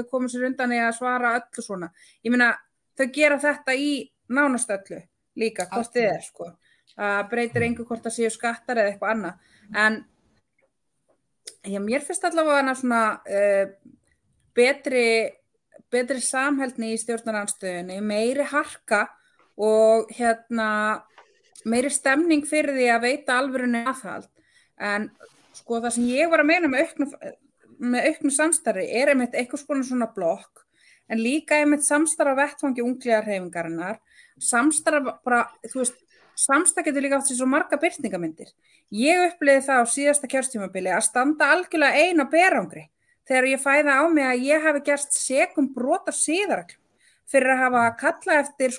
komu sér undan í að svara öllu svona. Ég meina, þau gera þetta í nánast öllu líka, hvort þið sko. Það breytir engu hvort það séu skattar eða eitthvað annað. En mér finnst allavega svona betri samheldni í stjórnarandstöðunni, meiri harka og meiri stemning fyrir því að veita alvörunni aðhald. En sko það sem ég var að meina með auknu samstarfi einmitt eitthvað svona blokk, en líka einmitt samstarf á vettvangi ungliðarhreyfingarinnar, samstarf bara, þú veist, samstarf getur líka átt sér svo marga birtingamyndir. Ég upplifði það á síðasta kjörtímabili að standa algjörlega ein á berangri þegar ég fæði á mig að ég hafi gerst sekum brot af siðareglum fyrir að hafa kallað eftir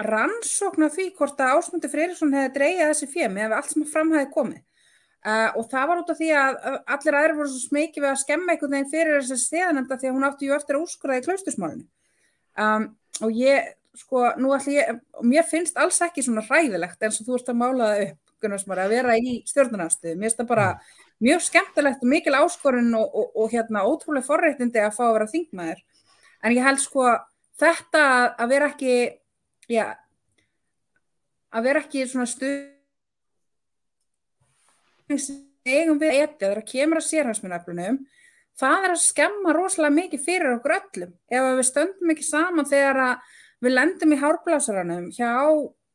rannsókn af því hvort að Ásmundur Friðriksson hefði dregið þessi fé með allt sem fram hefði komið. Og það var út af því að allir aðrir voru svo smekið við að skemma einhvern veginn fyrir þessi siðanefnda því að hún átti ju eftir að úrskurða í Klaustursmálinu. Og ég, mér finnst alls ekki svona hræðilegt eins og þú ert að mála það upp, Gunnar Smári, að vera í stjórnarandstöðu. Mér finnst það bara mjög skemmtilegt og mikil áskorun og ótrúlega forréttindi að fá að vera þingmaður. En ég held þetta að vera ekki svona eigum við þegar það kemur að sérhagsmunaöflunum, það að skemma rosalega mikið fyrir okkur öllum. Ef við stöndum ekki saman þegar við lendum í hárblásaranum hjá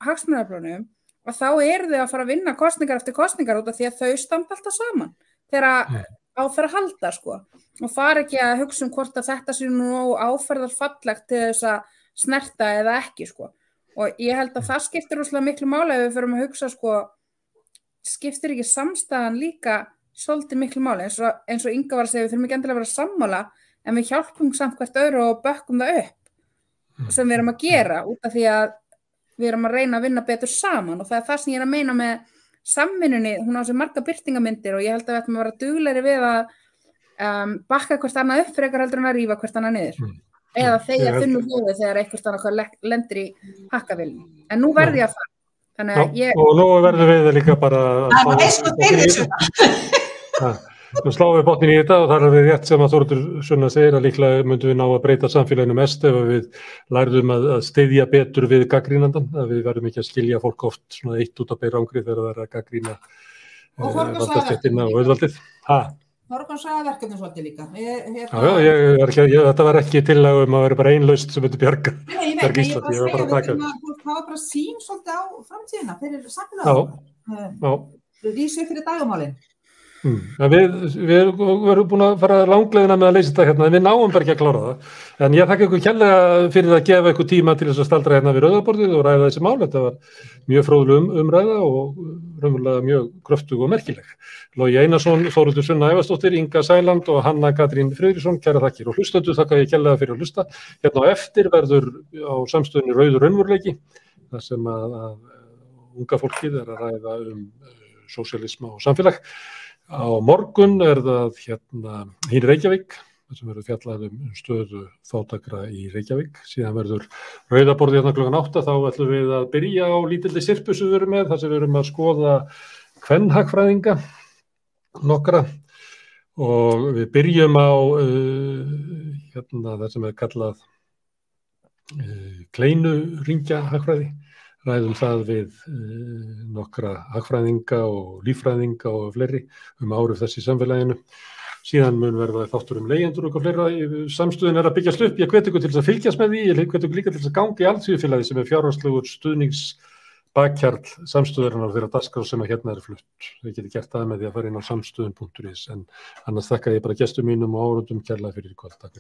hagsmunaöflunum, og þá eru þau að fara að vinna kosningar eftir kosningar út af því að þau standa alltaf saman þegar á þeirra halda og fara ekki að hugsa um hvort að þetta sé nú áferðarfallegt til þess að snerta eða ekki og ég held að það skiptir rosalega miklu máli ef við förum að hugsa skiptir ekki samstæðan líka svolítið miklu máli eins og Inga var að segja, við þurfum ekki endilega að vera sammála en við hjálpum samt hvert öðru og bökkum það upp sem við erum að gera út af því að við erum að reyna að vinna betur saman og það það sem ég er að meina með samvinnunni, hún á sér marga birtingamyndir og ég held að við ættum að vera duglegri við að bakka hvert annað upp frekar heldur en að rífa hvert annað niður eða þegja þunnu hljóði þegar eitthvað annað lendir í hakkavélni. En nú verði ég að fara. Þannig að og nú verðum við líka bara Nú sláum við botnin í þetta og það er rétt sem að Þórður Sunna segir að líklega myndum við ná að breyta samfélaginu mest ef við lærðum að styðja betur við gaggrínandan, að við verðum ekki að skilja fólk oft svona eitt út á berangri þegar það er að gaggrýna valdastéttina og auðvaldið. Forgangsraðaverkefni svolítið líka. Þetta var ekki tillaga að vera bara ein lausn sem myndi bjarga Íslandi. Það var bara sýn svolítið á framtíðina fyrir samfélaginu. Rísi upp fyrir dagumálin. Við erum búin að fara langleiðina með að leysa þetta hérna, en við náum bara ekki að klára það. En ég þakka ykkur kærlega fyrir að gefa ykkur tíma til þess að staldra hérna við rauðaborðið og ræða þessi mál. Þetta var mjög fróðleg umræða og raunverulega mjög kröftug og merkileg. Logi Einarsson, Þórhildur Sunna Ævarsdóttir, Inga Sæland og Hanna Katrín Friðriksson, kæra þakkir. Og hlustendur þakka ég kærlega fyrir að hlusta. Hérna á eftir verður á samstöðunni Rauður raunveruleiki, þar sem að unga fólkið er að ræða sósíalisma og samfélag. Á morgun er það í Reykjavík, þar sem verður fjallað stöðu fátækra í Reykjavík. Síðan verður rauðaborðið hérna klukkan 8, þá ætlum við að byrja á lítilli sirpu sem við erum með, þar sem við erum að skoða kvenhagfræðinga nokkra og við byrjum á það sem er kallað kleinuhringjahagfræði. Ræðum það við nokkra hagfræðinga og líffræðinga og fleiri áhrif þess í samfélaginu. Síðan mun verða þáttur leigjendur og fleira. Samstöðin er að byggjast upp. Ég hvet ykkur til þess að fylgjast með því. Ég hvet ykkur líka til þess að ganga í alþjóðfélagi sem er fjárhagslegur stuðnings bakkjarl samstöðurinnar þeirra dagskrá sem að hérna er flutt. Þið geti gert það með því að fara inn á samstöðun.is en annars þakka ég bara gestum mínum og áhorfendum kærlega fyrir í kvöld. Takk fyrir.